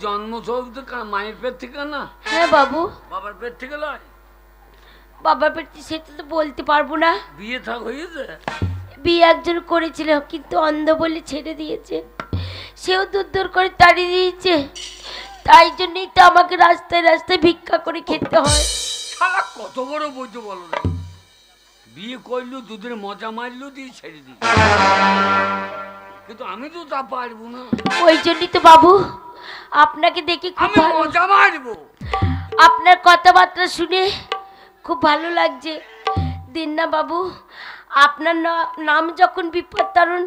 জন্ম তো মায়ের পেট থেকে না? হ্যাঁ বাবু। বাবার পেট থেকে নয়? বাবার পেট সেটা তো বলতে পারবো না। বিয়ে থাক হয়েছে? বিয়ে একজন করেছিল, কিন্তু অন্ধ বলে ছেড়ে দিয়েছে। সেও দূর দূর করে তাড়িয়ে দিয়েছে। তাই জন্যই তো আমাকে রাস্তায় রাস্তায় ভিক্ষা করে খেতে হয়। শালা কত বড় বলছো বলো না? বিয়ে করলো, দুধের মজা মারলো, দিয়ে ছেড়ে দিই। কিন্তু আমি তো তা পারবো না। ওই জন্যই তো বাবু আপনাকে দেখে খুব আমি মজা মারবো। আপনার কথাবার্তা শুনে খুব ভালো লাগছে। দিন না বাবু, আপনার নাম যখন বিপদ তারণ,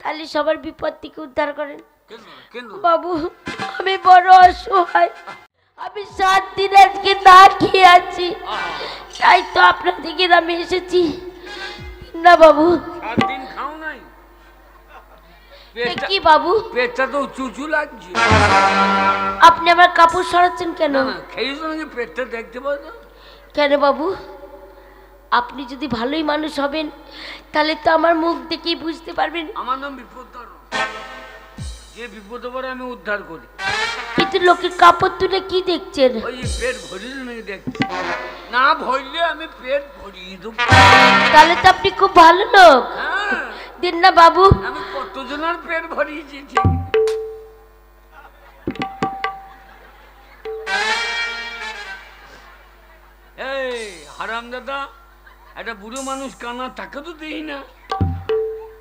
তাহলে সবার বিপদ থেকে উদ্ধার করেন। বাবু আমি বড় অসহায়, আমি 7 দিন আজকে না খেয়ে আছি, তাই তো আপনাদের গ্রামে এসেছি। না বাবু। 7 দিন খাও নাই? কি বাবু? পেটটা তো চুচু লাগছে। আপনি আমার কাপড় সরাচ্ছেন কেন? খেয়েছো নাকি? পেটটা দেখতে পাও না কেন বাবু? আপনি যদি ভালোই মানুষ হবেন, তাহলে তো আমার মুখ দেখেই বুঝতে পারবেন। আমার নাম বিপদ তারণ। যে বিপদে পড়ে আমি উদ্ধার করি। কিন্তু লোকের কাপড় তুলে কি দেখছেন? ওই পেট ভরিয়ে নাকি দেখছি? না ভরলে আমি পেট ভরিয়ে দেবো। তাহলে তো আপনি খুব ভালো লোক। দিন না বাবু। আমি কতজনের পেট ভরিয়েছি ঠিক। এই হারামজাদা, একটা বুড়ো মানুষ কানা তাকে তো দেই না।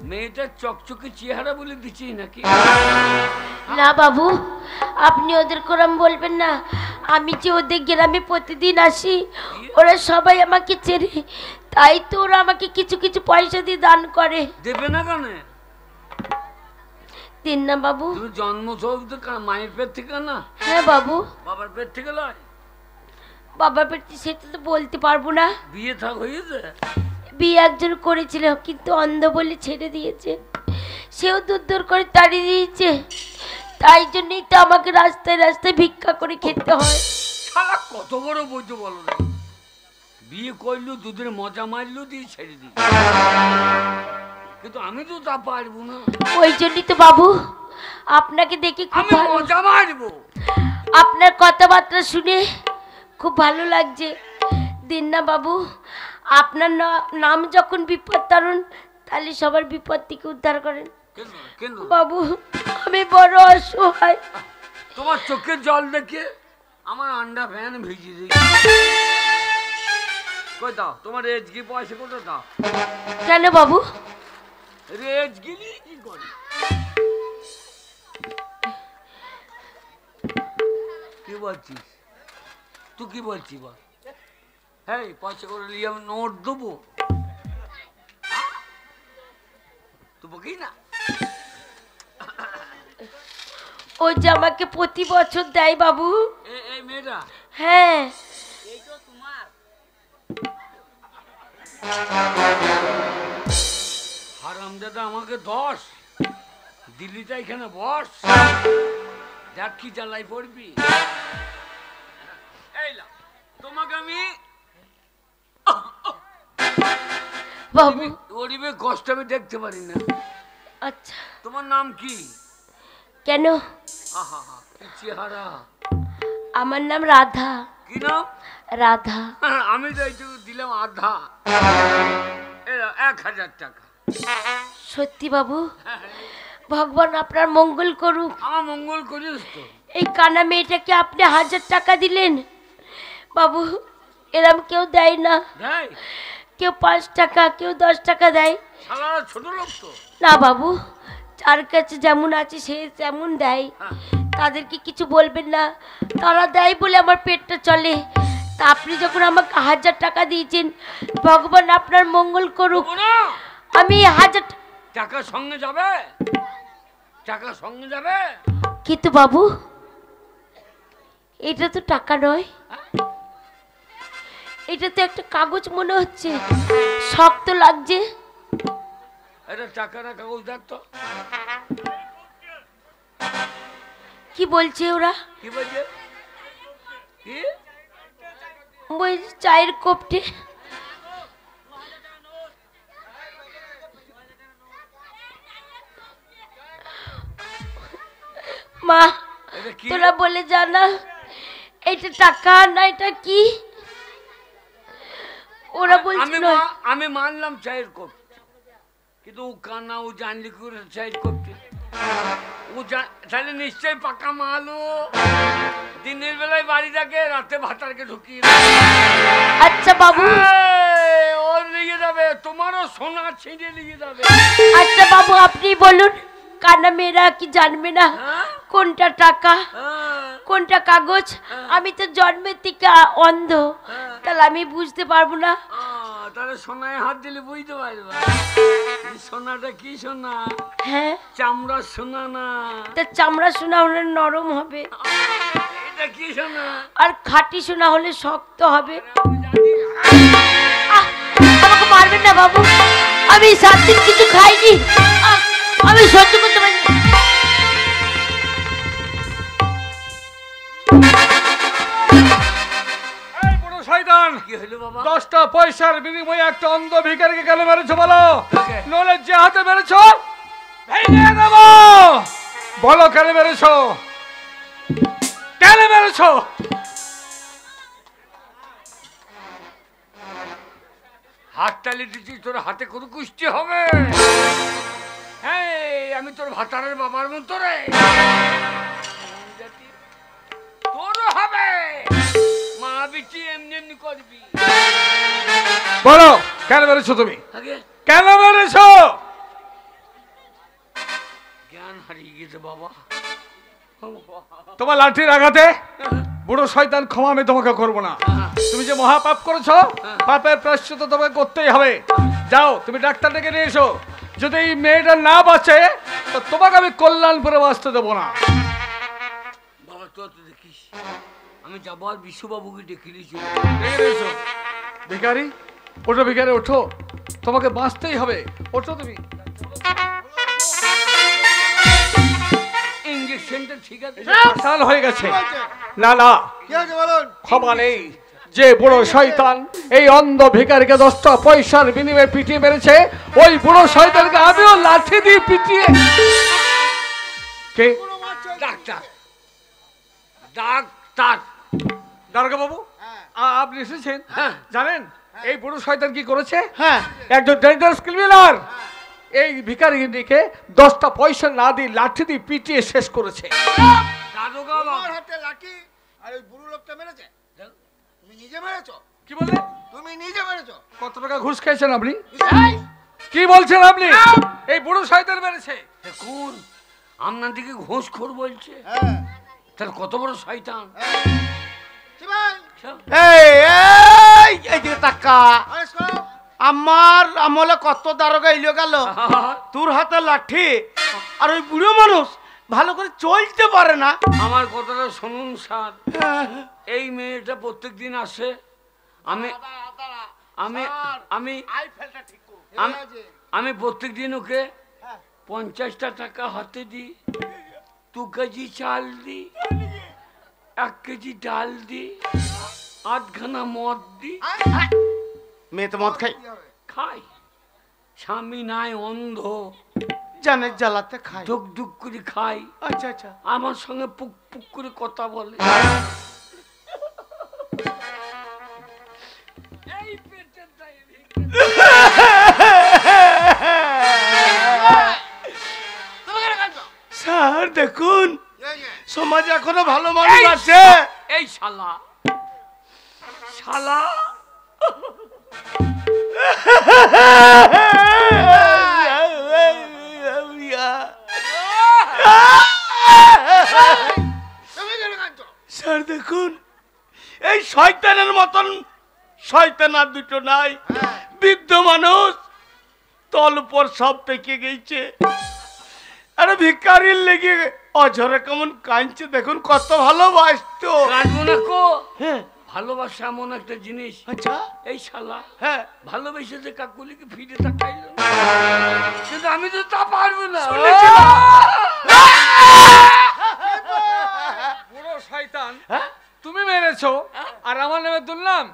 মেয়েটার চকচকে চেহারা বলে দিচ্ছি নাকি? না বাবু, আপনি ওদের কোরআন বলবেন না। আমি যে ওদের গ্রামে প্রতিদিন আসি, ওরা সবাই আমাকে চেনে, তাই তো ওরা আমাকে কিছু কিছু পয়সা দিয়ে দান করে। দেবে না কেন? দিন না বাবু। তুমি জন্ম তো মায়ের পেট থেকে না? হ্যাঁ বাবু। বাবার পেট থেকে নয়? বাবার পেট সেটা তো বলতে পারবো না। বিয়ে থাক হয়েছে? বিয়ে একজন করেছিল, কিন্তু অন্ধ বলে ছেড়ে দিয়েছে। সেও দূর দূর করে তাড়িয়ে দিয়েছে। তাই জন্যই তো আমাকে রাস্তায় রাস্তায় ভিক্ষা করে খেতে হয়। শালা কত বড় বলছো বলো না? বিয়ে করলো, দুধের মজা মারলো, দিয়ে ছেড়ে দিই। কিন্তু আমি তো তা পারবো না। ওই জন্যই তো বাবু আপনাকে দেখে খুব মজা মারবো। আপনার কথাবার্তা শুনে খুব ভালো লাগছে। দিন না বাবু, আপনার নাম যখন বিপদ তারণ, তাহলে সবার বিপদ থেকে উদ্ধার করেন। বাবু আমি বড় অসহায়। তোমার চোখের জল দেখে আমার আন্ডা ফ্যান ভিজিয়ে দিই। কই দাও তোমার রেজগি পয়সা কত দাও? কেন বাবু? রেজগিলি কি করে? কি বলছিস তুই? কি বলছিস বল? হ্যাঁ পয়সা করে নিয়ে আমি নোট দেবো? দেবো কি না? ও যে আমাকে প্রতি বছর দেয় বাবু। এই মেয়েটা? হ্যাঁ। এই তো তোমার হারামজাদা আমাকে 10 দিল্লিটা এখানে বস, দেখ কি জ্বালাই পড়বি। এই তোমাকে আমি বাবু গরিবের কষ্ট আমি দেখতে পারি না। আচ্ছা তোমার নাম কি? কেন? আহা কি চেহারা। আমার নাম রাধা। কি নাম? রাধা। আমি তো এইটুকু দিলাম আধা, 1000 টাকা। সত্যি বাবু? ভগবান আপনার মঙ্গল করুক। আমার মঙ্গল করিস তো। এই কানা মেয়েটাকে আপনি 1000 টাকা দিলেন বাবু। এরম কেউ দেয় না। কেউ 5 টাকা, কেউ 10 টাকা দেয়। ছোট লোক তো না বাবু, যার কাছে যেমন আছে সে তেমন দেয়। তাদেরকে কিছু বলবেন না, তারা দেয় বলে আমার পেটটা চলে। তা আপনি যখন আমাকে 1000 টাকা দিয়েছেন, ভগবান আপনার মঙ্গল করুক। আমি 1000 টাকা সঙ্গে যাবে, টাকা সঙ্গে যাবে। কিন্তু বাবু এটা তো টাকা নয়, এটা তো একটা কাগজ মনে হচ্ছে, শক্ত লাগছে। এটা টাকা না কাগজ? দেখ তো কি বলছে ওরা? কি বলছে? কি ওই চায়ের কোপটে। মা তোরা বলে জানা এটা টাকা না এটা কি? ওরা বলছিল আমি মানলাম চায়ের করতে, কিন্তু ও কানা ও জানলি করে চায়ের করতে, ও তাহলে নিশ্চয়ই পাকা মালও দিনের বেলায় বাড়ি থাকে, রাতে ভাতারকে ঢুকিয়ে। আচ্ছা বাবু, ওর নিয়ে যাবে, তোমারও সোনা ছিঁড়ে নিয়ে যাবে। আচ্ছা বাবু আপনি বলুন, কানা মেয়েরা কি জানবে না কোনটা টাকা কোনটা কাগজ? আমি তো জন্মের থেকে অন্ধ, তাহলে আমি বুঝতে পারবো না। তাহলে সোনায় হাত দিলে বুঝতে পারবা সোনাটা কি সোনা। হ্যাঁ, চামড়া সোনা না। তা চামড়া সোনা হলে নরম হবে, এটা কি সোনা? আর খাঁটি সোনা হলে শক্ত হবে। আমাকে মারবেন না বাবু, আমি 7 দিন কিছু খাইনি, আমি সহ্য করতে পারি। কি হলো বাবা? 10টা পয়সার বিনিময়ে একটা অন্ধ ভিখারিকে কেন মেরেছো বলো? নলে যে হাতে মেরেছো ভেঙে দেব। বলো কেন মেরেছো? কেন মেরেছো? হাততালি দিচ্ছি, তোর হাতে কোনো কুষ্টি হবে। হ্যাঁ, আমি তোর ভাতারের বাবার মতো রে, তোরও হবে। মা বিটি এমনি এমনি করবি। বলো কেন মেরেছো তুমি? কেন মেরেছো? জ্ঞান হারিয়ে গেছে বাবা। তোমার লাঠির আঘাতে বুড়ো শয়তান ক্ষমা আমি তোমাকে করবো না। তুমি যে মহাপাপ করেছো, পাপের প্রায়শ্চিত্ত তোমাকে করতেই হবে। যাও তুমি ডাক্তার ডেকে নিয়ে এসো। যদি এই মেয়েটা না বাঁচে তো তোমাকে আমি কল্যাণপুরে বাঁচতে দেবো না। বাবা তোর তো দেখিস, আমি যাবো আর বিশ্ববাবুকে ডেকে নিয়েছি। ভিখারি ওঠো, ভিখারি ওঠো, তোমাকে বাঁচতেই হবে। ওঠো তুমি। ইঞ্জেকশনটা ঠিক আছে? সাল হয়ে গেছে। না না, ক্ষমা নেই। যে বুড়ো শয়তান এই অন্ধ ভিখারিকে 10টা পয়সার বিনিময়ে পিটিয়ে মেরেছে, ওই বুড়ো শয়তানকে আমিও লাঠি দিয়ে পিটিয়ে। কে? ডাক্তার। ডাক্তার দারোগা বাবু, আপনি এসেছেন? জানেন এই বুড়ো শয়তান কি করেছে? হ্যাঁ, একজন ডেঞ্জারাস ক্রিমিনাল এই ভিখারিকে 10টা পয়সা না দিয়ে লাঠি দিয়ে পিটিয়ে শেষ করেছে। কি বললেন? তুমি নিজে মেরেছো? কত টাকা ঘুষ খেয়েছেন আপনি? কি বলছেন আপনি? এই বুড়ো শয়তান মেরেছে। কোন আপনার দিকে ঘুষখোর বলছে? তার কত বড় শয়তান। আমার আমলে কত দারোগা ইলো গেল, তোর হাতে লাঠি, আর ওই বুড়ো মানুষ ভালো করে চলতে পারে না। আমার কথাটা শুনুন স্যার, এই মেয়েটা প্রত্যেকদিন আসে। আমি আমি আমি আমি প্রত্যেকদিন ওকে 50টা টাকা হাতে দিই, 2 কেজি চাল দিই, 1 কেজি ডাল দিই, 8 খানা মদ দিই। মেয়ে তো মদ খাই। স্বামী নাই, অন্ধ, জানে জ্বালাতে খাই, ধুক ধুক করে খাই। আচ্ছা আচ্ছা, আমার সঙ্গে পুক পুক করে কথা বলে। এই পেটের ডায়রি। স্যার দেখুন সমাজে এখনো ভালো মানুষ আছে। এই শালা শালা স্যার দেখুন এই শয়তানের মতন শয়তান আর দুটো নাই। বৃদ্ধ মানুষ তল উপর সব পেকে গেছে, আরে ভিখারির লেগে অঝরে কেমন কাঁদছে দেখুন, কত ভালোবাসতো। কাঁদবো না কো। হ্যাঁ, ভালোবাসা এমন একটা জিনিস। আচ্ছা, এই শালা হ্যাঁ ভালোবেসেছে কাকুলিকে ফিরে তাকাইল, কিন্তু আমি তো তা পারবো না। বুড়ো শয়তান তুমি মেরেছো আর আমার নামে তুললাম?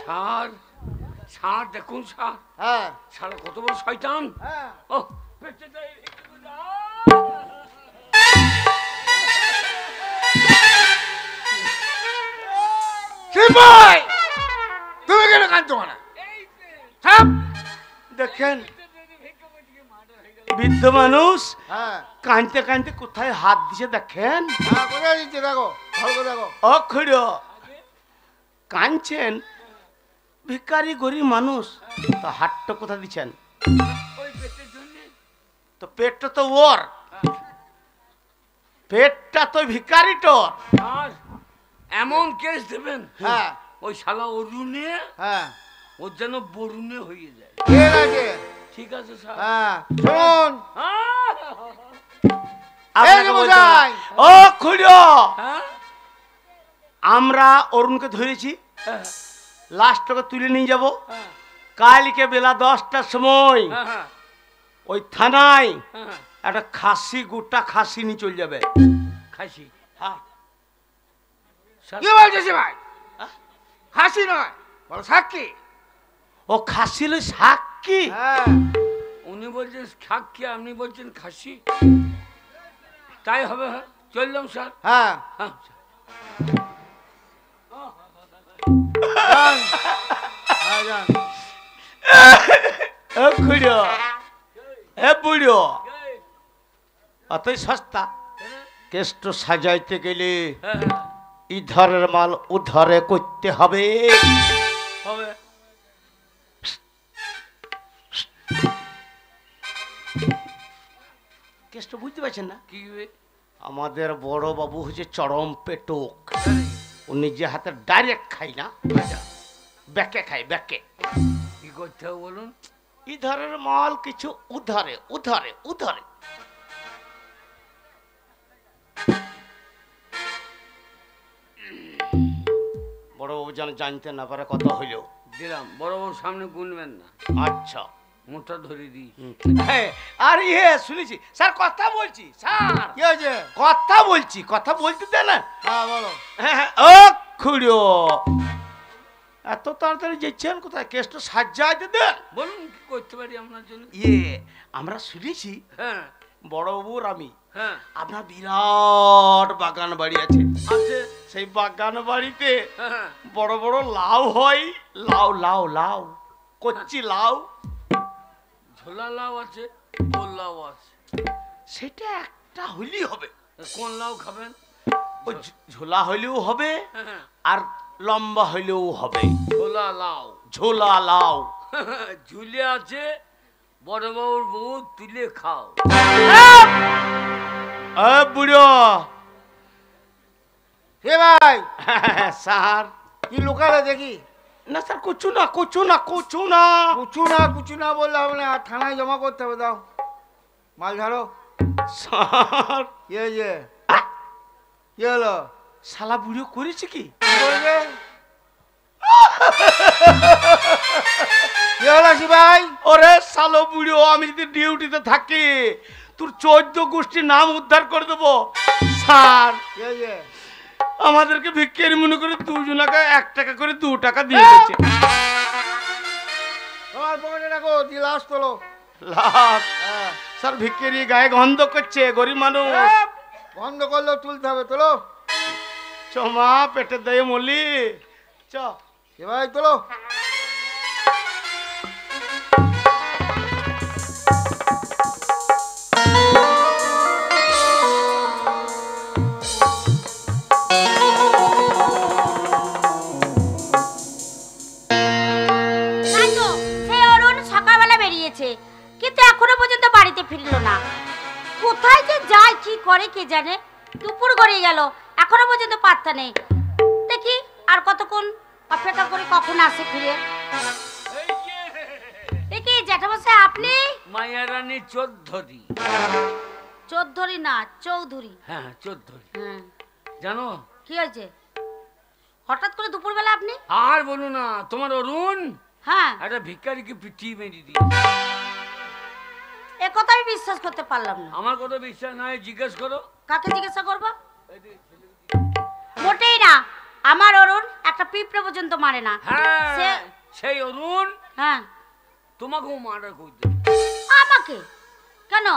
স্যার স্যার দেখুন স্যার, হ্যাঁ শালা কত বড় শয়তান। হ্যাঁ ও পেটে দেয়। সিপাই তুমি কেন কাঁদছো না? দেখেন বৃদ্ধ মানুষ হ্যাঁ কাঁদতে কাঁদতে কোথায় হাত দিছে দেখেন। হ্যাঁ কোথায় দিচ্ছে দেখো, ভালো করে দেখো। অক্ষর কাঁদছেন, ভিখারি গরিব মানুষ, তো হাতটা কোথা দিচ্ছেন? ওই পেটের জন্য। তো পেটটা তো ওর, পেটটা তো ভিখারিটোর। আর এমন কেস দেবেন হ্যাঁ ওই শালা অরুণে হ্যাঁ ওর যেন বরুণে হয়ে যায়। ঠিক আছে। ঠিক আছে স্যার। হ্যাঁ শুনুন আপনাকে এই যে বলতে হবে। মশাই। ও খুড়ো, হ্যাঁ আমরা অরুণকে ধরেছি, হ্যাঁ লাশটাকে তুলে নিয়ে যাব হ্যাঁ কালকে বেলা 10টার সময় হ্যাঁ ওই থানায় হ্যাঁ একটা খাসি, গোটা খাসি নিয়ে চলে যাবে। খাসি। হ্যাঁ কি বলছিস ভাই? হাসি নয়, বলো সাক্ষী। ও খাসি হলো সাক্ষী। হ্যাঁ উনি বলছেন সাক্ষী, আপনি বলছেন খাসি, তাই হবে। হ্যাঁ চললাম স্যার। হ্যাঁ হ্যাঁ যান। হ্যাঁ যান। এ খুড়ো, এ বুড়ো, অতই সস্তা কেষ্ট সাজাইতে গেলে হ্যাঁ ইধারের মাল উধারে করতে হবে। হবে। কেষ্ট বুঝতে পারছেন না? কি হবে? আমাদের বড় বাবু হচ্ছে চরম পেটক, উনি যে হাতে ডাইরেক্ট খাই না, ব্যাকে খায়, ব্যাকে। কি করতে হবে বলুন? ইধারের মাল কিছু উধারে উধারে উধারে। বড় বাবু যেন জানতে না পারে কথা হইল। দিলাম, বড় বড় সামনে গুনবেন না, আচ্ছা মোটা ধরে দিই। হ্যাঁ, আর ইয়ে শুনেছি স্যার, কথা বলছি স্যার, কি হয়েছে? কথা বলছি, কথা বলতে দেন না। হ্যাঁ বলো। হ্যাঁ, ও খুড়ো, এত তাড়াতাড়ি যাচ্ছেন কোথায়? কেষ্ট সাজাইতে দেন। বলুন কি করতে পারি আপনার জন্য? ইয়ে আমরা শুনেছি হ্যাঁ বড়বাবুর আমি, হ্যাঁ আপনার বিরাট বাগান বাড়ি আছে। আছে। সেই বাগান বাড়িতে হ্যাঁ বড় বড় লাউ হয়, লাউ লাউ লাউ, কচ্চি লাউ, ঝোলা লাউ আছে, গোল লাউ আছে। সেটা একটা হইলেই হবে। কোন লাউ খাবেন? ওই ঝোলা হইলেও হবে, হ্যাঁ আর লম্বা হইলেও হবে। ঝোলা লাউ। ঝোলা লাউ। ঝুলে আছে, বড় বাবুর বউ তুলে খাও। বুড়ো হে ভাই, স্যার, কি লোকালে দেখি? না স্যার, কুচু না কুচু না কুচু না। কুচু না বললে হবে না, থানায় জমা করতে হবে। দাও মাল ঝাড়ো। স্যার, কি হয়েছে? কি হলো? শালা বুড়ো করেছে কি? কি করেছে? কি হলো ভাই? ওরে শালো বুড়ো, আমি যদি ডিউটিতে থাকি তোর 14 গোষ্ঠীর নাম উদ্ধার করে দেবো। স্যার, কি হয়েছে? আমাদেরকে ভিক্ষারি মনে করে দুজনাকে 1 টাকা করে 2 টাকা দিয়ে দিচ্ছে। তোমার পকেটে রাখো, দিয়ে লাশ তোলো। লাভ। হ্যাঁ স্যার, ভিক্ষারি গায়ে গন্ধ করছে, গরিব মানুষ। বন্ধ করলেও তুলতে হবে, তোলো। চমা পেটে দেয় মলি। চ হে ভাই তোলো। তাইতো, সেই অরুণ সকালবেলা বেরিয়েছে, কিন্তু এখনো পর্যন্ত বাড়িতে ফিরলো না। কোথায় যে যায় কি করে কে জানে। দুপুর গড়িয়ে গেল, এখনো পর্যন্ত পাত্তা নেই। দেখি আর কতক্ষণ অপেক্ষা করে কখন আসে ফিরে। এই যে দেখি জ্যাঠামশাই, আপনি? মায়ারানী চৌধুরী। চৌধুরী না, চৌধুরী। হ্যাঁ চৌধুরী। হ্যাঁ, জানো কি হয়েছে হঠাৎ করে দুপুরবেলা আপনি? আর বলো না, তোমার অরুণ হ্যাঁ, একটা ভিক্ষারিকে পিটিয়ে মেরে দিয়ে। এ কথা আমি বিশ্বাস করতে পারলাম না। আমার কথা বিশ্বাস নয়, জিজ্ঞেস করো। কাকে জিজ্ঞাসা করবো? মোটেই না, আমার অরুণ একটা পিঁপড়ে পর্যন্ত মারে না। হ্যাঁ সে- সেই অরুণ হ্যাঁ তোমাকেও মার্ডার করে দেবে। আমাকে কেন?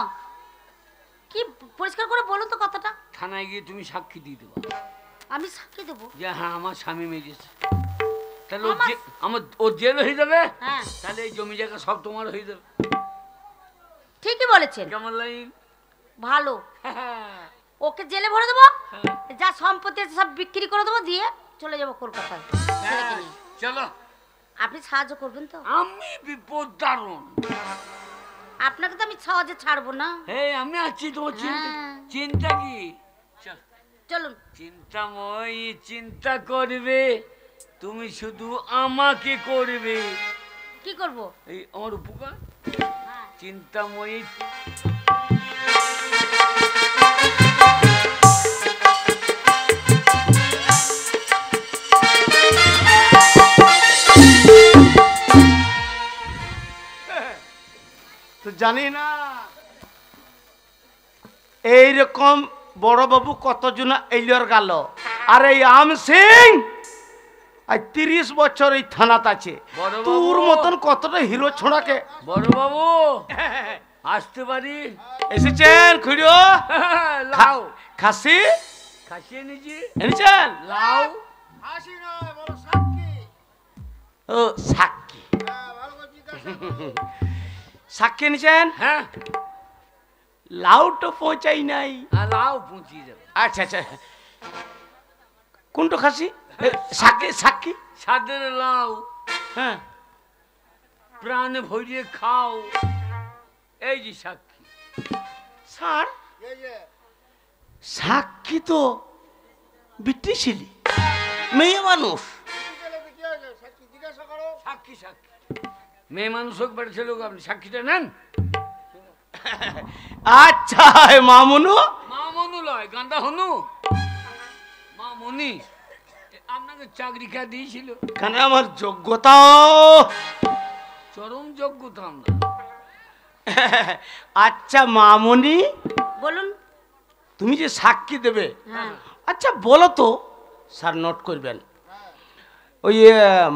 কি পরিষ্কার করে বলুন তো কথাটা। থানায় গিয়ে তুমি সাক্ষী দিয়ে দেবো আমি সাক্ষী দেবো? যে হ্যাঁ আমার স্বামী মেরেছে। তাহলে ও জেল হয়ে যাবে। হ্যাঁ তাহলে এই জমি জায়গা সব তোমার হয়ে যাবে। ঠিকই বলেছেন। কেমন লাইন? ভালো। হ্যাঁ ওকে জেলে ভরে দেবো, যা সম্পত্তি আছে সব বিক্রি করে দেবো, দিয়ে চলে যাবো কলকাতায় ছেলেকে নিয়ে। চলো। আপনি সাহায্য করবেন তো? আমি বিপদ দারুণ। আপনাকে তো আমি সহজে ছাড়বো না। এই আমি আছি, তোমার চিন্তা হ্যাঁ। চিন্তা কি? চল চলুন। চিন্তাময়ী চিন্তা করবে, তুমি শুধু আমাকে করবে। কি করব? এই আমার উপকার। হ্যাঁ। চিন্তাময়ী তো জানি না এইরকম বড় বাবু কতজন এলিয়র গেল, আর এই আম সিং আর 30 বছর এই থানাত আছে। বড়বাবু। তোর মতন কতটা হিরো ছোড়াকে। বড় বাবু আসতে পারি? এসেছেন খুড়িও? লাও খাসি খাসিয়ে নিজি। এনেছেন? লাও হাসি নয়, বড় সাক্ষী। ও সাক্ষী, হ্যাঁ, ভালো করে জিজ্ঞাসা করো। সাক্ষী এনেছেন? হ্যাঁ লাউটা পৌঁছাই নাই। লাও পৌঁছিয়ে যাবে। আচ্ছা আচ্ছা, কোনটা খাসি? সাক্ষী সাক্ষী। সাদের লাও হ্যাঁ প্রাণে ভরিয়ে খাও, এই যে সাক্ষী। স্যার এই যে, সাক্ষী তো বিটিছিলি, মেয়ে মানুষ। কি গেলে তো কি হয়েছে? সাক্ষী জিজ্ঞাসা করো। সাক্ষী সাক্ষী মেয়ে মানুষ হোক বেড়ে ছেলে হোক, আপনি সাক্ষীটা নেন। আচ্ছা মামুনু, মা মনু লয় গান্দা হনু, মা মনি আপনাকে চাকরি কে দিয়েছিল? কেন আমার যোগ্যতা চরম যোগ্যতা আমরা। আচ্ছা মামুনি, বলুন। তুমি যে সাক্ষী দেবে, হ্যাঁ আচ্ছা বলো তো, স্যার নোট করবেন, ওই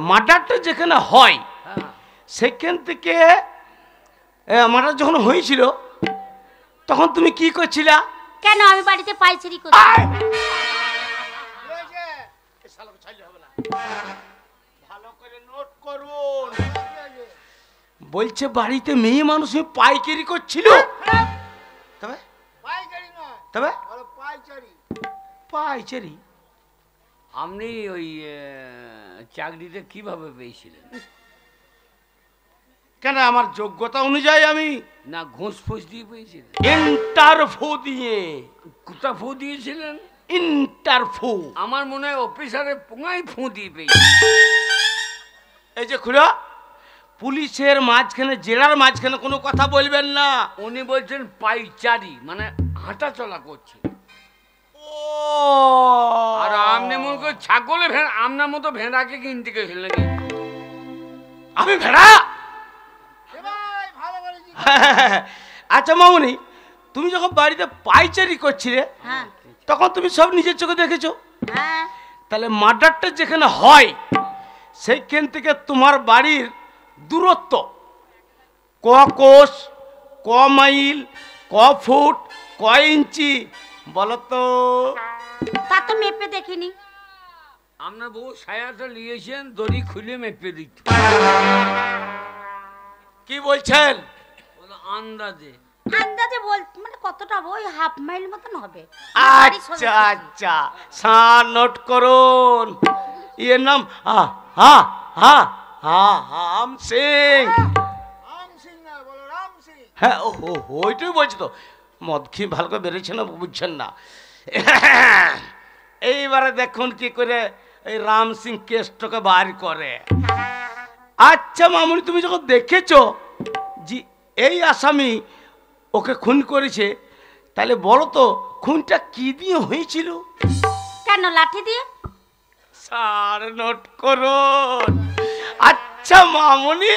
মার্ডারটা যেখানে হয় হ্যাঁ সেখান থেকে মার্ডার যখন হয়েছিল তখন তুমি কি করছিলা? কেন? আমি বাড়িতে পাইচারি করছি। আয়! কি হয়েছে? এ শালাকে ছাড়লে হবে না। ভালো করে নোট করুন। কি হয়েছে? বলছে বাড়িতে মেয়ে মানুষ পাইকারি করছিল। তবে পাইকারি নয়, তবে বড় পাইচারি। পাইচারি আপনি ওই চাকরিটা কিভাবে পেয়েছিলেন? কেন আমার যোগ্যতা অনুযায়ী আমি না ঘুষ ফুস দিয়ে পেয়েছিলেন? ইন্টারভিউ দিয়ে। কোথা ফু দিয়েছিলেন? ইন্টারভিউ। আমার মনে হয় অফিসারে পোঙাই ফু দিয়ে পেয়েছি। এই যে খুড়া, পুলিশের মাঝখানে জেলার মাঝখানে কোনো কথা বলবেন না। উনি বলছেন পাইচারি মানে হাঁটা চলা করছে। ও আর আপনি মনে করে ছাগলে আপনার মতো ভেড়াকে কিনতে গেছিলেন নাকি? আমি ভেড়া? এ ভাই, ভালো করে জিজ্ঞাসা। আচ্ছা মামুনি, তুমি যখন বাড়িতে পাইচারি করছিলে হ্যাঁ তখন তুমি সব নিজের চোখে দেখেছো? হ্যাঁ তাহলে মার্ডারটা যেখানে হয় সেইখান থেকে তোমার বাড়ির দূরত্ব ক কোষ, ক মাইল, ক ফুট, ক ইঞ্চি বলো তো? তা তো মেপে দেখিনি। আপনার বউ সায়াটা নিয়েছেন, দড়ি খুলে মেপে দিত। কি বলছেন? বলো আন্দাজে। আন্দাজে বল মানে কতটা? ওই হাফ মাইল মতন হবে। আচ্ছা আচ্ছা, সার নোট করুন। এর নাম রাম সিং। রাম সিং না, বলো রাম সিং। হ্যাঁ ও ওইটাই বলছি তো, মদ খেয়ে ভালো করে বেরোচ্ছে না, বুঝছেন না। এইবারে দেখুন কি করে এই রাম সিং কেসটাকে বার করে। আচ্ছা মামুনি, তুমি যখন দেখেছো যে এই আসামি ওকে খুন করেছে, তাহলে বলো তো খুনটা কি দিয়ে হয়েছিল? কেন? লাঠি দিয়ে। স্যার নোট করুন। আচ্ছা মামুনি,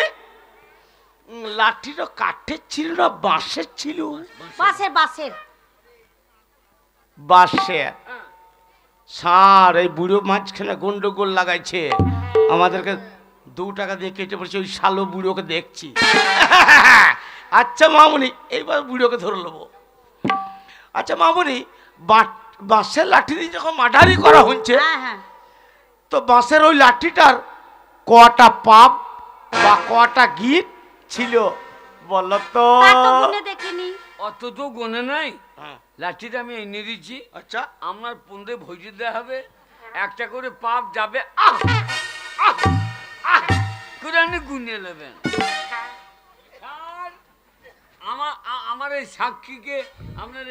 লাঠিটা কাঠের ছিল না বাঁশের ছিল? বাসের বাসের। বাঁশের। স্যার এই বুড়ো মাঝখানে গন্ডগোল লাগাইছে, আমাদেরকে 2 টাকা দিয়ে কেটে পড়েছে, ওই শালো বুড়োকে দেখছি। আচ্ছা মামুনি, এইবার বুড়োকে ধরে নেবো। আচ্ছা মামুনি, বাঁশের লাঠি দিয়ে যখন মার্ডারি করা হচ্ছে, হ্যাঁ হ্যাঁ, তো বাঁশের ওই লাঠিটার কটা পাপ বা কটা গিট ছিল বলো তো? তা তো গুনে দেখিনি। অত তো গোনে নাই। হ্যাঁ। লাঠিটা আমি এনে দিচ্ছি, আচ্ছা আমার পুন্দে ভইজে দেওয়া হবে, একটা করে পাপ যাবে, আহ আহ আহ করে আপনি গুনে নেবেন। স্যার, আমার এই সাক্ষীকে আপনার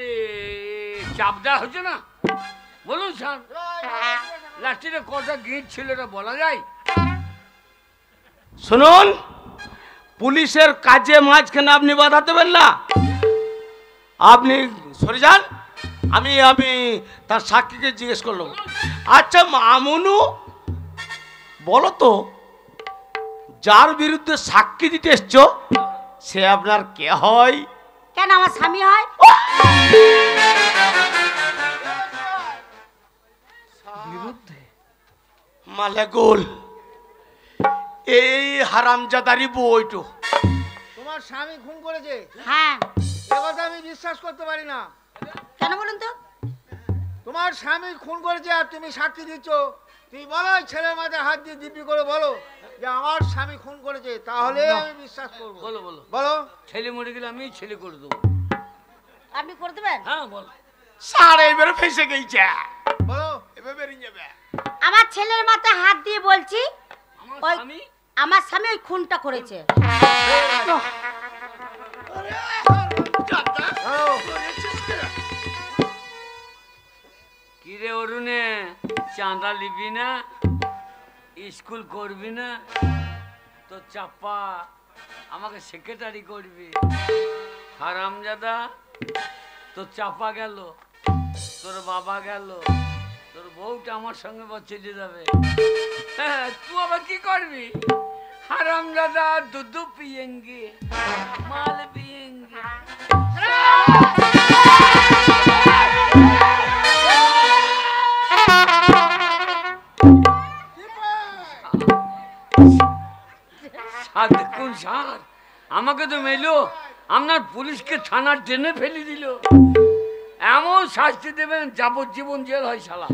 চাপ দেওয়া হচ্ছে না? বলুন স্যার, লাঠিটা কটা গিট ছিল এটা বলা যায়? শুনুন, পুলিশের কাজে মাঝখানে আপনি বাধা দেবেন না, আপনি সরে যান। আমি তার সাক্ষীকে জিজ্ঞেস করলাম। আচ্ছা মামুনু, বলো তো, যার বিরুদ্ধে সাক্ষী দিতে এসছো সে আপনার কে হয়? কেন, আমার স্বামী হয়। মালেগুল, এই হারামজাদারি বইটো তোমার স্বামী খুন করেছে, হ্যাঁ, এ কথা আমি বিশ্বাস করতে পারি না। কেন বলুন তো? তোমার স্বামী খুন করেছে আর তুমি সাক্ষী দিচ্ছ। তুমি বলো ওই ছেলের মাথায় হাত দিয়ে দিব্যি করে বলো যে আমার স্বামী খুন করেছে, তাহলে আমি বিশ্বাস করবো। বলো বলো বলো। ছেলে মরে গেলে আমি ছেলে করে দেবো। আপনি করে দেবেন? হ্যাঁ বলো। সারা এবারে ফেসে গেছে, বলো। এবার বেরিয়ে যাবে। আমার ছেলের মাথায় হাত দিয়ে বলছি, আমার ওই স্বামী আমার স্বামী ওই খুনটা করেছে। কিরে অরুণে, চাঁদা লিবি না, স্কুল করবি না, তো চাপা আমাকে সেক্রেটারি করবি। হারামজাদা, তোর চাপা গেল, তোর বাবা গেল, তোর বউটা আমার সঙ্গে চলে যাবে। হ্যাঁ, তুই আবার কি করবি? হারামজাদা, দুধ পিয়েঙ্গে, মাল পিয়েঙ্গে। দেখুন স্যার, আমাকে তো মেলো আপনার পুলিশকে থানার টেনে ফেলে দিল। এমন শাস্তি দেবেন, যাবজ্জীবন জেল হয় শালা।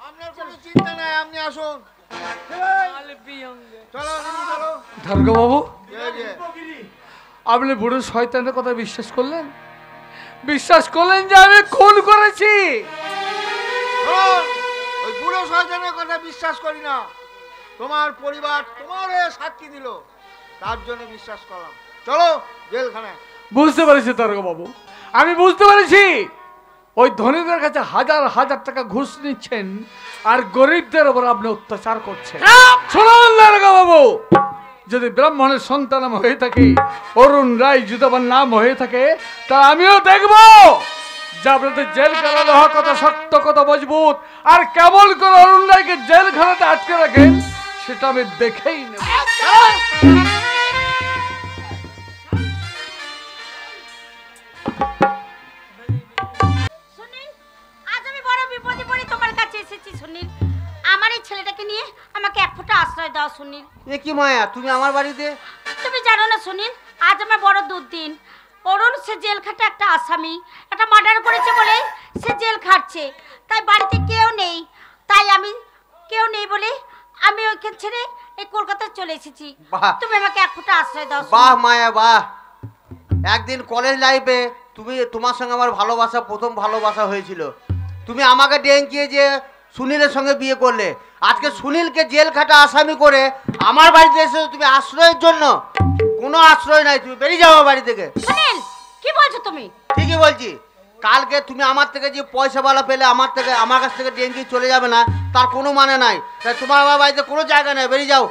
আপনার কোনো চিন্তা নাই, আপনি আসুন। চলো চলো। ধারকা বাবু, এই যে, আপনি বুড়ো শয়তানের কথা বিশ্বাস করলেন? বিশ্বাস করলেন যে আমি খুন করেছি? শোন, ওই বুড়ো শয়তানের কথা বিশ্বাস করি না। তোমার পরিবার তোমার হয়ে সাক্ষী দিল, তার জন্য বিশ্বাস করলাম। চলো জেলখানায়। বুঝতে পেরেছি ধারকা বাবু, আমি বুঝতে পেরেছি। ওই ধনীদের কাছে হাজার হাজার টাকা ঘুষ নিচ্ছেন আর গরিবদের উপর আপনি অত্যাচার করছেন। শুনুন ধারকা বাবু, যদি ব্রাহ্মণের সন্তান হয়ে থাকে, অরুণ রায় যদি আমার নাম হয়ে থাকে, তা আমিও দেখবো যে আপনাদের জেল কারানো হওয়ার কথা শক্ত, কথা মজবুত, আর কেমন করে অরুণ রায়কে জেলখানাতে আটকে রাখেন সেটা আমি দেখেই নেব। সুনীল, আজ আমি বড় বিপদে পড়ে তোমার কাছে এসেছি সুনীল। আমার এই ছেলেটাকে নিয়ে আমাকে এক ফোঁটা আশ্রয় দাও সুনীল। এ কি মায়া, তুমি আমার বাড়িতে? তুমি জানো না সুনীল, আজ আমার বড় দুর্দিন। অরুণ সে জেল খাটে একটা আসামি, একটা মার্ডার করেছে বলে সে জেল খাটছে। তাই বাড়িতে কেউ নেই, তাই আমি কেউ নেই বলে আমি ওইখান ছেড়ে এই কলকাতায় চলে এসেছি। বাহ। তুমি আমাকে এক ফোঁটা আশ্রয় দাও বাহ সুনীল। মায়া বাহ, একদিন কলেজ লাইফে তোমার সঙ্গে আমার ভালোবাসা, প্রথম ভালোবাসা হয়েছিল। তুমি আমাকে ডেঙ্কিয়ে যে সুনীলের সঙ্গে বিয়ে করলে, আজকে সুনীলকে জেল খাটা আসামি করে আমার বাড়িতে এসে তুমি আশ্রয়ের জন্য? কোনো আশ্রয় নাই, তুমি বেরিয়ে যাও আমার বাড়ি থেকে। সুনীল, কি বলছো তুমি? ঠিকই বলছি। কালকে তুমি আমার থেকে যে পয়সাওয়ালা পেলে আমার কাছ থেকে ডেঙ্কি চলে যাবে না, তার কোনো মানে নাই। তাই তোমার আমার বাড়িতে কোনো জায়গা নেই, বেরিয়ে যাও।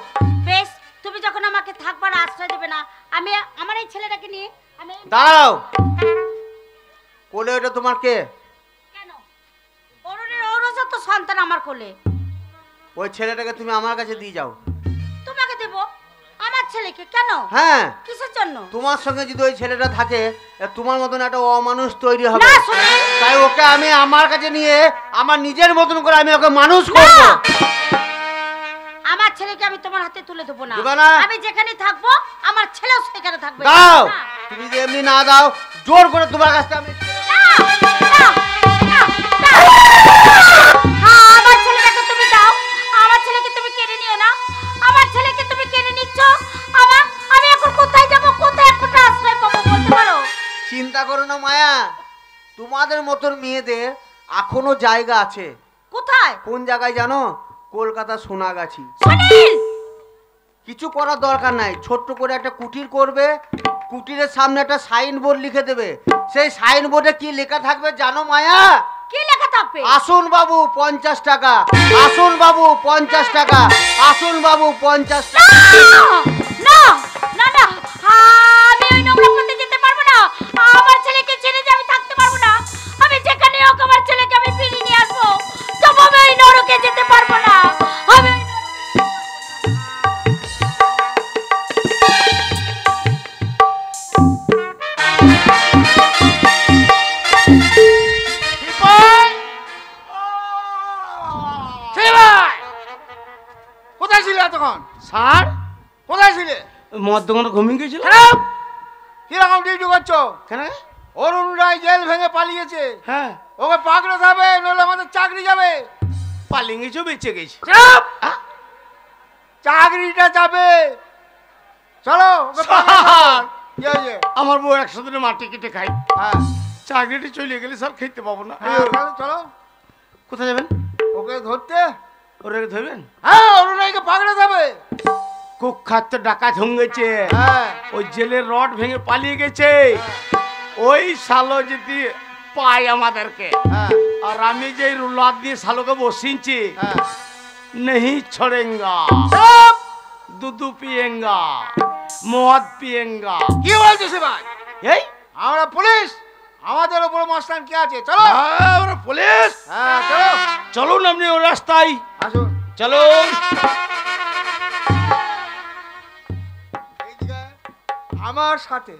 বেশ, তুমি যখন আমাকে থাকবার আশ্রয় দেবে না, আমি আমার এই ছেলেটাকে নিয়ে আমি দাঁড়াও, কোলে ওটা তোমার কে? কেন? অরুণের ঔরসা তো সন্তান আমার কোলে। ওই ছেলেটাকে তুমি আমার কাছে দিয়ে যাও। তোমাকে দেব আমার ছেলেকে? কেন? হ্যাঁ, কিসের জন্য? তোমার সঙ্গে যদি ওই ছেলেটা থাকে, তোমার মতন একটা অমানুষ তৈরি হবে। না সুনীল, তাই ওকে আমি আমার কাছে নিয়ে আমার নিজের মতন করে আমি ওকে মানুষ করব। আমার ছেলেকে আমি তোমার হাতে তুলে দেবো না। দেবে না? আমি যেখানে থাকবো আমার ছেলেও সেখানে থাকবে। দাও। না। তুমি যদি এমনি না দাও, জোর করে তোমার কাছ থেকে আমি হ্যাঁ, আমার ছেলেটাকে তুমি দাও। আমার ছেলেকে তুমি কেড়ে নিও না। আমার ছেলেকে তুমি কেড়ে নিচ্ছ। আমি এখন কোথায় যাব, কোথায় একটা আশ্রয় পাবো বলতে পারো? চিন্তা করো না মায়া, তোমাদের মতন মেয়েদের এখনো জায়গা আছে। কোথায়? কোন জায়গায় জানো? কলকাতা সোনাগাছি। সুনীল, কিছু করার দরকার নাই, ছোট্ট করে একটা কুটির করবে, কুটিরের সামনে একটা সাইনবোর্ড লিখে দেবে। সেই সাইনবোর্ডে কি লেখা থাকবে জানো মায়া? কি লেখা থাকবে? আসুন বাবু 50 টাকা, আসুন বাবু 50 টাকা, আসুন বাবু 50 টাকা। না না না, আমি ওই নোংরা পথে যেতে পারবো না। আমার ছেলেকে ছেড়ে যে আমি থাকতে পারবো না। আমি যেখানে হোক আমার ছেলেকে আমি ফিরিয়ে নিয়ে আসবো। তবু আমি ওই নরকে যেতে পারবো না। আমি কোথায় ছিলে এতক্ষণ? স্যার, কোথায় ছিলে? মদ দোকানে ঘুমিয়ে গেছিল। কিরকম ডিউটি করছো? কেন? অরুণ রায় জেল ভেঙে পালিয়েছে, হ্যাঁ, ওকে পাকড়াতে হবে, নইলে আমাদের চাকরি যাবে। পালিয়ে গেছো, বেঁচে গেছি। চাকরিটা যাবে। চলো ওকে পাকড়াতে হবে। স্যার, কি হয়েছে? আমার বউ 100 দিনে মাটি কেটে খাই, হ্যাঁ চাকরিটা চলে গেলে স্যার খেতে পাবো না। হ্যাঁ, তাহলে চলো কোথায় যাবেন? ওকে ধরতে। ওরে ধরবেন? হ্যাঁ, অরুণ রায়কে পাকড়াতে হবে। কুখ্যাত তো ডাকাত হয়ে গেছে, হ্যাঁ ওই জেলের রড ভেঙে পালিয়ে গেছে। ওই শালো যদি পায় আমাদেরকে, হ্যাঁ আর আমি যে রুলাদ দিয়ে শালোকে বসিয়েছি, হ্যাঁ। नहीं छोड़ेगा, চুপ! दूध पिएगा, मद पिएगा। কি বলছিস ভাই? এই আমরা পুলিশ, আমাদের উপরে মস্তান কি আছে? চলো। আমরা পুলিশ। হ্যাঁ চলো, চলুন আপনি ও রাস্তায় আসুন। চলুন। এইদিকে আমার সাথে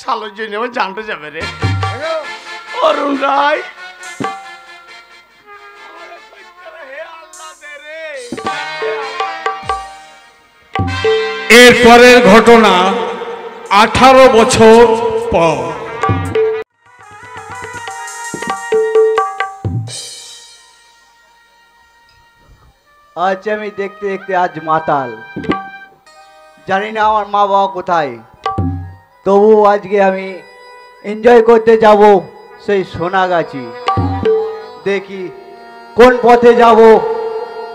শালোর জন্য আমার জানতে যাবে রে। এসো। অরুণ রায়, এরপরের ঘটনা 18 বছর পর। আজ আমি দেখতে দেখতে আজ মাতাল, জানি না আমার মা বাবা কোথায়, তবু আজকে আমি এনজয় করতে যাব সেই সোনাগাছি। দেখি কোন পথে যাব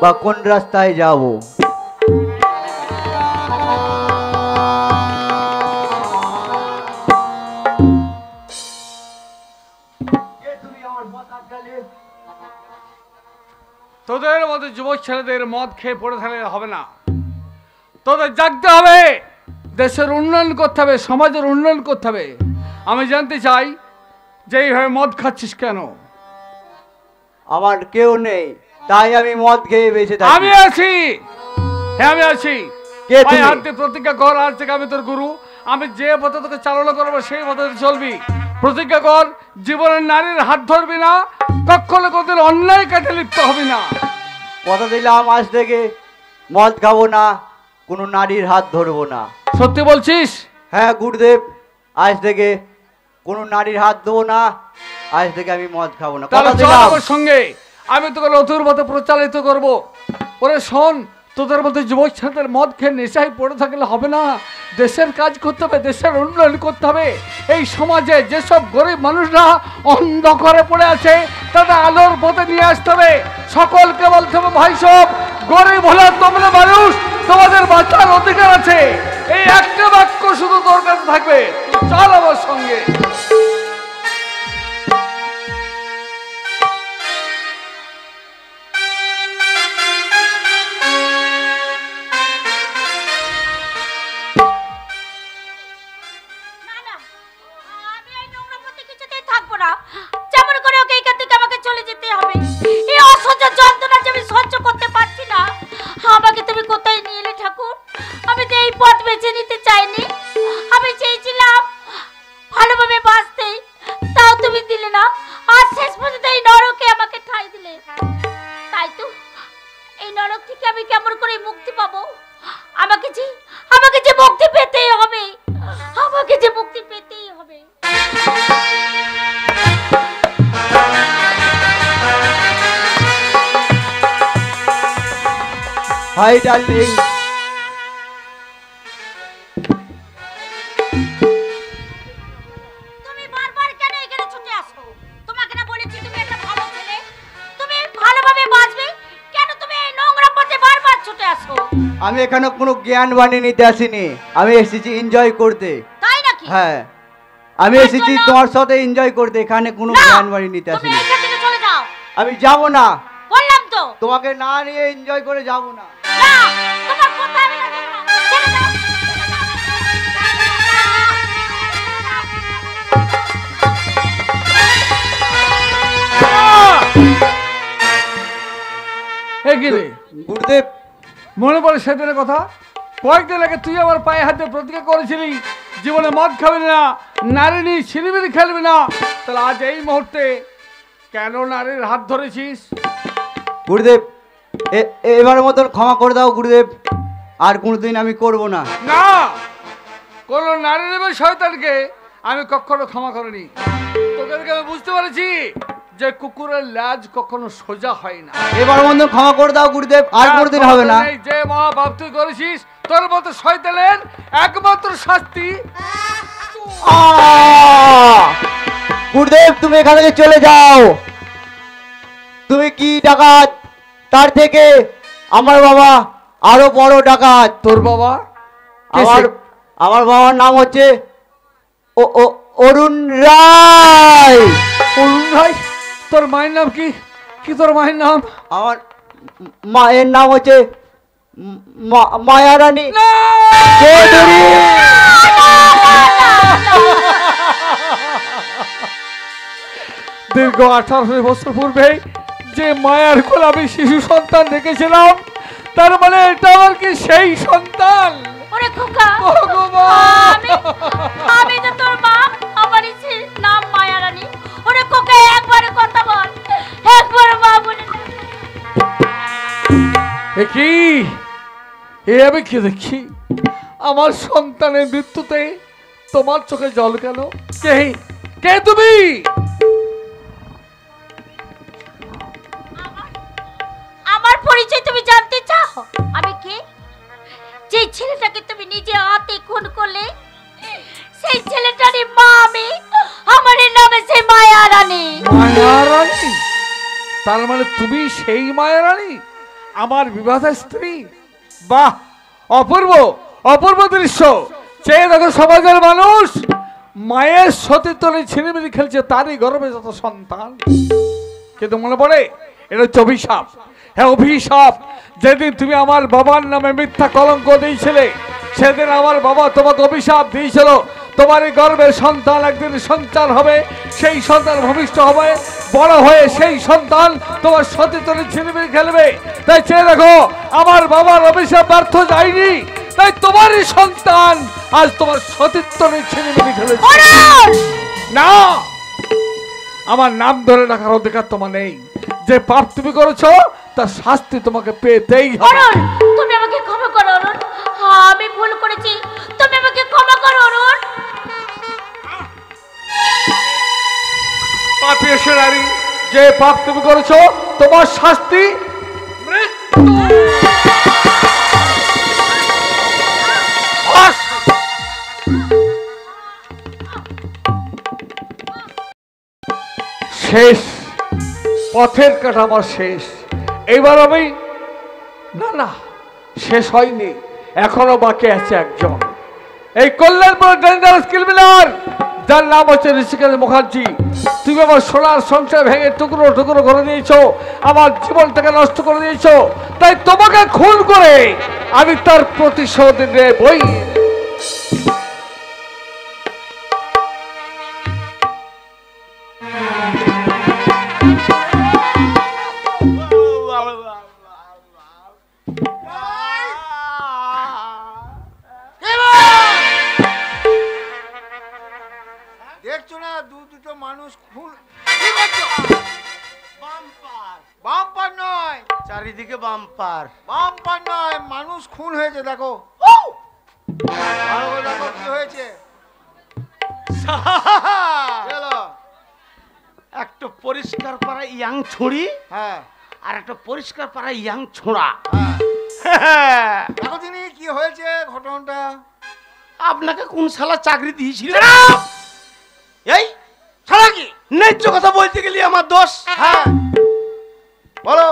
বা কোন রাস্তায় যাব। তোদের মতো যুবক ছেলেদের মদ খেয়ে পড়ে থাকলে হবে না, তোদের জাগতে হবে, দেশের উন্নয়ন করতে হবে, সমাজের উন্নয়ন করতে হবে। আমি জানতে চাই যে এইভাবে মদ খাচ্ছিস কেন? আমার কেউ নেই, তাই আমি মদ খেয়ে বেঁচে আমি থাকি। আছি, হ্যাঁ আমি আছি। কে তুমি? পায়ে হাত দিয়ে প্রতিজ্ঞা কর, আজ থেকে আমি তোর গুরু, আমি যে পথে তোকে চালনা করবো সেই পথে চলবি। প্রতিজ্ঞা কর, জীবনের নারীর হাত ধরবি না, কখনো কোনোদিন অন্যায় কাজে লিপ্ত হবি না। কথা দিলাম আজ থেকে মদ খাবো না, কোনো নারীর হাত ধরবো না। সত্যি বলছিস? হ্যাঁ গুরুদেব, আজ থেকে কোনো নারীর হাত দেবো না, আজ থেকে আমি মদ খাবো না, তাহলে কথা চল দিলাম। আমার সঙ্গে, আমি তোকে নতুন পথে প্রচালিত করব। ওরে শোন, তোদের মধ্যে যুবক ছেলেদের মদ খেয়ে নেশায় পড়ে থাকলে হবে না, দেশের কাজ করতে হবে, দেশের উন্নয়ন করতে হবে। এই সমাজে যেসব গরিব মানুষরা অন্ধকারে পড়ে আছে তাদের আলোর পথে নিয়ে আসতে হবে। সকলকে বলতে হবে, ভাই সব গরিব হলে তোমরা মানুষ, তোমাদের বাঁচার অধিকার আছে। এই একটা বাক্য শুধু তোর কাছে থাকবে, তুই চল আমার সঙ্গে। না না, আমি এই নোংরা পথে কিছুতেই থাকবো না। যেমন করে ওকে এখান থেকে আমাকে চলে যেতে হবে। এই অসহ্য যন্ত্রণা যে আমি সহ্য করতে পারছি না। আমাকে তুমি কোথায় নিয়ে এলে ঠাকুর? আমি তো এই পথ বেছে নিতে চাইনি। আমি চেয়েছিলাম ভালোভাবে বাঁচতে, তাও তুমি দিলে না। আর শেষ পর্যন্ত এই নরকে আমাকে ঠাঁই দিলে। তাই তো এই নরক থেকে আমি কেমন করে মুক্তি আমাকে যে মুক্তি পেতেই হবে, আমাকে যে মুক্তি পেতেই হবে। হাই ডার্লিং, তুমি বারবার কেন এখানে ছুটে আসো? তোমাকে না বলেছি তুমি একটা ভালো ছেলে, তুমি ভালোভাবে বাঁচবে, কেন তুমি এই নোংরা পথে বারবার ছুটে আসো? আমি এখানে কোনো জ্ঞান বাণী নিতে আসিনি, আমি এসেছি এনজয় করতে। তাই নাকি? হ্যাঁ, আমি তার এসেছি জন্য- তোমার সাথে এনজয় করতে, এখানে কোনো না, জ্ঞান বাণী নিতে তুমি আসিনি। এখান থেকে চলে যাও। আমি যাব না, বললাম তো। তোমাকে না নিয়ে এনজয় করে যাব না। না, তোমার কথা আমি রাখবো না। চলে যাও, এ কি রে, গুরুদেব, মনে পড়ে সেদিনের কথা? কয়েকদিন আগে তুই আমার পায়ে হাতে প্রতিজ্ঞা করেছিলি জীবনে মদ খাবি না, নারী নিয়ে ছিনিমিনি খেলবি না। তাহলে আজ এই মুহূর্তে কেন নারীর হাত ধরেছিস? গুরুদেব, এবারের মতন ক্ষমা করে দাও গুরুদেব, আর কোনোদিন আমি করব না। না, কোন নারী নেবে শয়তানকে আমি কখনো ক্ষমা করিনি। তোকে দেখে আমি বুঝতে পারছি যে কুকুরের ল্যাজ কখনো সোজা হয় না। এবার মতন ক্ষমা করে দাও গুরুদেব, আর কোনোদিন হবে না। এই যে মহাপাপ তুই করেছিস, তোর মতো শয়তানের একমাত্র শাস্তি। গুরুদেব, তুমি এখান থেকে চলে যাও। তুমি কি ডাকাত, তার থেকে আমার বাবা আরো বড় ডাকাত। তোর বাবা? আমার বাবার নাম হচ্ছে অরুণ রায়। অরুণ রায়? তোর মায়ের নাম কি? কি তোর মায়ের নাম? আমার মায়ের নাম হচ্ছে মায়ারানী চৌধুরী। দীর্ঘ 18 বছর পূর্বে যে মায়ার কোলে আমি শিশু সন্তান রেখেছিলাম, তার মানে এটা আমার কি সেই সন্তান? ওরে খোকা, ভগবান! আমি তো তোর মা, আমারই নাম মায়ারানী। ওরে খোকা, একবার কথা বল, একবার মা বলে। এ কি, এ আমি কি দেখছি? আমার সন্তানের মৃত্যুতে তোমার চোখে জল কেন? কে কে তুমি? আমার পরিচয় তুমি জানতে চাও? আমি কে? যে ছেলেটাকে তুমি নিজে হাতে খুন করলে, সেই ছেলেটারই মা আমি। আমার নাম আছে মায়ারানী। মায়ারানী? তার মানে তুমি সেই মায়ারানী, আমার বিবাহের স্ত্রী? বাহ, অপূর্ব অপূর্ব দৃশ্য। চেয়ে দেখো সমাজের মানুষ, মায়ের সতীত্বরে ছিনিমিনি খেলছে তারই গর্ভে যত সন্তান। কিন্তু মনে পড়ে এটা হচ্ছে অভিশাপ। হ্যাঁ, অভিশাপ। যেদিন তুমি আমার বাবার নামে মিথ্যা কলঙ্ক দিয়েছিলে, সেদিন আমার বাবা তোমাকে অভিশাপ দিয়েছিল তোমার এই গর্ভের সন্তান একদিন সঞ্চার হবে, সেই সন্তান ভূমিষ্ঠ হবে, বড় হয়ে সেই সন্তান তোমার সতীত্বরে ছিনিমিনি খেলবে। তাই চেয়ে দেখো, আমার বাবার অভিশাপ ব্যর্থ যায়নি, তাই তোমারই সন্তান আজ তোমার সতীত্বরে ছিনিমিনি খেলেছে। না, আমার নাম ধরে রাখার অধিকার তোমার নেই। যে পাপ তুমি করেছো তার শাস্তি তোমাকে পেতেই হবে। অরুণ, তুমি আমাকে ক্ষমা করো অরুণ, আমি ভুল করেছি, তুমি আমাকে ক্ষমা করো অরুণ। পাপী এসে নারী, যে পাপ তুমি করেছো তোমার শাস্তি মৃত্যু। শেষ, পথের কাটা আমার শেষ। এইবার আমি না না, শেষ হয়নি, এখনো বাকি আছে একজন। এই কল্যাণপুর ডেঞ্জারাস ক্রিমিনাল যার নাম হচ্ছে ঋষিকেশ মুখার্জি। তুমি আমার সোনার সংসার ভেঙে টুকরো টুকরো করে দিয়েছো, আমার জীবনটাকে নষ্ট করে দিয়েছো। তাই তোমাকে খুন করে আমি তার প্রতিশোধ নেবই। দেখছো না দুটো মানুষ খুন? কি করছো? বাম্পার নয়, চারিদিকে বাম্পার। বাম্পার নয়, মানুষ খুন হয়েছে দেখো। ভালো করে দেখো কি হয়েছে। চলো। একটা পরিষ্কার পাড়া ইয়াং ছড়ি হ্যাঁ আর একটা পরিষ্কার পাড়া ইয়াং ছোঁড়া। হ্যাঁ দেখো তিনি কি হয়েছে ঘটনাটা। আপনাকে কোন শালা চাকরি দিয়েছিল? এই ছাড়া কি? ন্যায্য কথা বলতে গেলে আমার দোষ। হ্যাঁ বলো।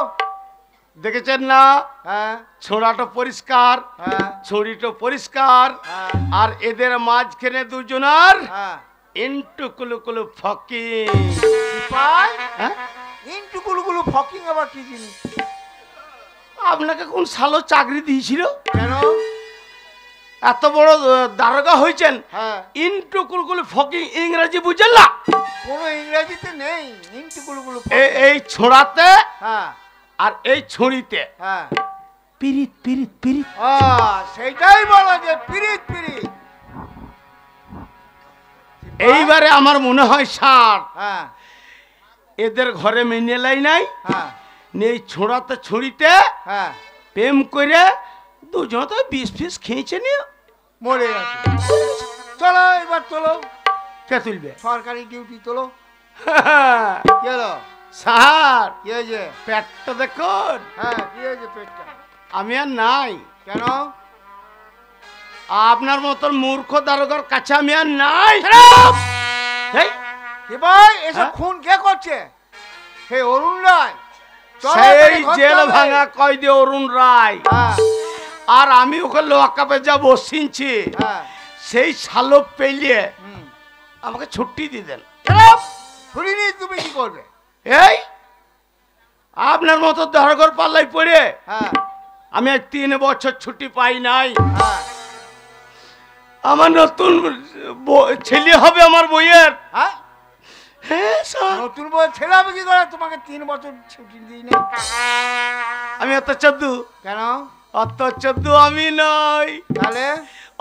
দেখেছেন না, হ্যাঁ ছোঁড়াটা পরিষ্কার, হ্যাঁ ছড়িটা পরিষ্কার, হ্যাঁ আর এদের মাঝখানে দুজনার হ্যাঁ ইন্টু কুলুকুলু ফকিং। পাই হ্যাঁ? ইন্টু গুলুগুলু ফকিং আবার কি জিনিস? আপনাকে কোন শালো চাকরি দিয়েছিল? কেন? এত বড় দারোগা হয়েছেন, হ্যাঁ ইন্টু কুলুকুলু ফকিং ইংরেজি বুঝেন না? কোনো ইংরেজিতে নেই ইন্টু গুলুগুলু। এই ছোড়াতে হ্যাঁ আর এই ছড়িতে হ্যাঁ পিরিত পিরিত পিরিত। সেইটাই বলা যে পিরিত পিরিত। এইবারে আমার মনে হয় সার হ্যাঁ এদের ঘরে মেনে লাই নাই, হ্যাঁ নেই ছোড়াতে ছড়িতে হ্যাঁ প্রেম করে দুজন তো 20 পিস খেয়েছে নিয়ে মরে গেছে। চলো এবার তোলো, কে তুলবে? সরকারি ডিউটি তোলো। কি হলো? স্যার কি হয়েছে? পেটটা দেখুন। হ্যাঁ কি হয়েছে পেটটা? আমি আর নাই। কেন? আপনার মতন মূর্খ দারোগার কাছে আমি আর নাই। এই, কি ভাই এসব হ্যাঁ? খুন কে করছে? হে অরুণ রায়। চলো সেই তাকে ধরতে জেল হবে। ভাঙা কয়েদি অরুণ রায়, হ্যাঁ আর আমি ওকে লোকাপে যা বসিনছি হ্যাঁ সেই শালো পেলিয়ে হুম। আমাকে ছুটি দিয়ে দেন। শুনিনি তুমি কি করবে? এই আপনার মতো দারোগার পাল্লাই পড়ে হ্যাঁ আমি আর 3 বছর ছুটি পাই নাই। হ্যাঁ আমার নতুন ছেলে হবে আমার বইয়ের। হ্যাঁ হ্যাঁ স্যার, নতুন বই ছেলে হবে কি করে? তোমাকে 3 বছর ছুটি দিই না। আমি অত চোদ্দু, কেন? অত চোদ্দু আমি নই, তাহলে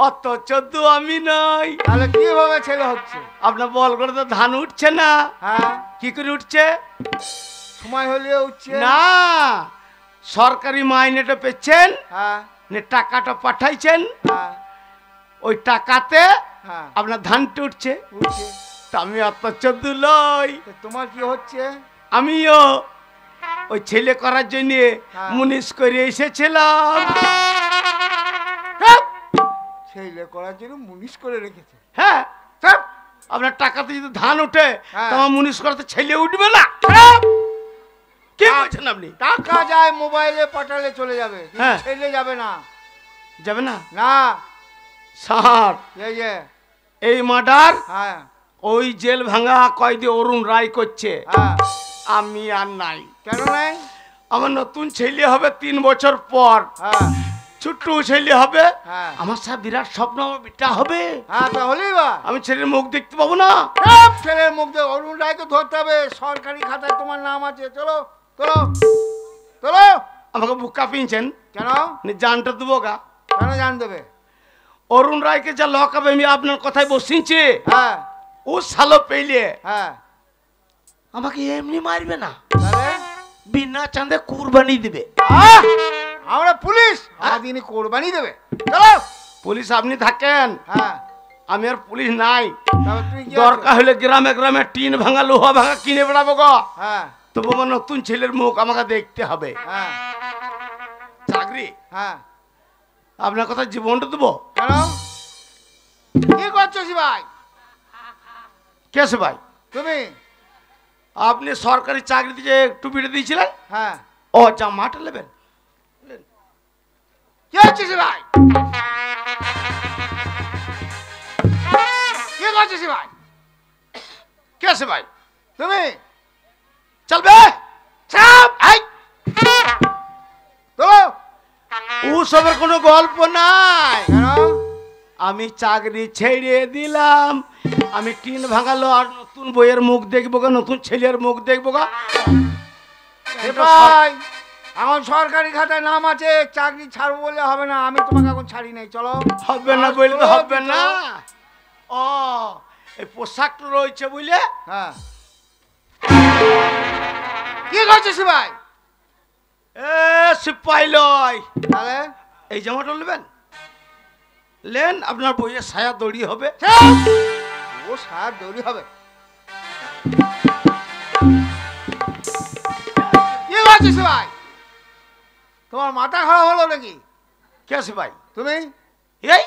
অত চোদ্দু আমি নই। তাহলে কিভাবে ছেলে হচ্ছে? আপনার বল করে তো ধান উঠছে না। হ্যাঁ কি করে উঠছে? সময় হলেও উঠছে না, সরকারি মাইনেটা পেয়েছেন, হ্যাঁ টাকাটা পাঠাইছেন, হ্যাঁ ওই টাকাতে হ্যাঁ আপনার ধানটা উঠছে। উঠছে। তা আমি অত চোদ্দু লই। তো তোমার কি হচ্ছে? আমিও ওই ছেলে করার জন্য হ্যাঁ। মুনিশ করে এসেছিলাম। ছেলে করার জন্য মুনিশ করে রেখেছে। হ্যাঁ, চাপ! আপনার টাকাতে যদি ধান উঠে হ্যাঁ। তোমার মুনিশ করাতে ছেলে উঠবে না। কি বলছেন আপনি? টাকা যায় মোবাইলে পাঠালে চলে যাবে, কিন্তু হ্যাঁ। ছেলে যাবে না। যাবে না না স্যার। এই যে এই মার্ডার হ্যাঁ ওই জেল ভাঙা কয়েদি অরুণ রায় করছে, হ্যাঁ আমি আর নাই। কেন নাই? আমার নতুন ছেলে হবে 3 বছর পর, হ্যাঁ ছোট্ট ছেলে হবে। হ্যাঁ আমার সব বিরাট স্বপ্ন, আমার বিটা হবে। হ্যাঁ তাহলেই বা আমি ছেলের মুখ দেখতে পাবো না। সব ছেলের মুখ দিয়ে অরুণ রায়কে ধরতে হবে। সরকারি খাতায় তোমার নাম আছে। চলো চলো চলো। আমাকে বুকা পিনছেন, কেন? জানটা দেবো গা। কেন জান দেবে? অরুণ রায়কে যা লকাবে আমি আপনার কথায় বসিনছি, হ্যাঁ ও সালো পেলে হ্যাঁ আমাকে এমনি মারবে না, তাহলে বিনা চাঁদে কুরবানি দিবে। আহ! আমরা পুলিশ, দিনে কোরবানি দেবে। চলো। পুলিশ আপনি থাকেন, হ্যাঁ আমি আর পুলিশ নাই। তাহলে তুমি কি দরকার হলে গ্রামে গ্রামে টিন ভাঙা লোহা ভাঙা কিনে বেড়াবো গো। হ্যাঁ তবু আমার নতুন ছেলের মুখ আমাকে দেখতে হবে। হ্যাঁ চাকরি হ্যাঁ আপনার কথা জীবনটা দেবো। কেন? কি করছো ভাই? কেসে ভাই? তুমি? আপনি সরকারি চাকরিতে যে টুপিটা দিয়েছিলেন, হ্যাঁ ও জামাটা নেবেন। কি হচ্ছে ভাই? কি করছো ভাই? কেসে ভাই? তুমি? চলবে চাপ! এই! তো ও সবের কোনো গল্প নাই। কেন? আমি চাকরি ছেড়ে দিলাম, আমি টিন ভাঙালো আর নতুন বইয়ের মুখ দেখবো গা, নতুন ছেলের মুখ দেখবো গা। ভাই এখন সরকারি খাতায় নাম আছে, চাকরি ছাড়বো বলে হবে না। আমি তোমাকে এখন ছাড়ি নাই। চলো। হবে না বললে তো হবে না। ও এই পোশাকটা রয়েছে বুঝলে। হ্যাঁ কি করছিস ভাই? এ সিপাই লয়, তাহলে এই জামাটা নেবেন, লেন আপনার বইয়ের ছায়া দড়ি হবে। ও সার দৌড়ি হবে। কি বলছিস ভাই? তোমার মাথা খারাপ হলো নাকি? কে আছে ভাই? তুমি এই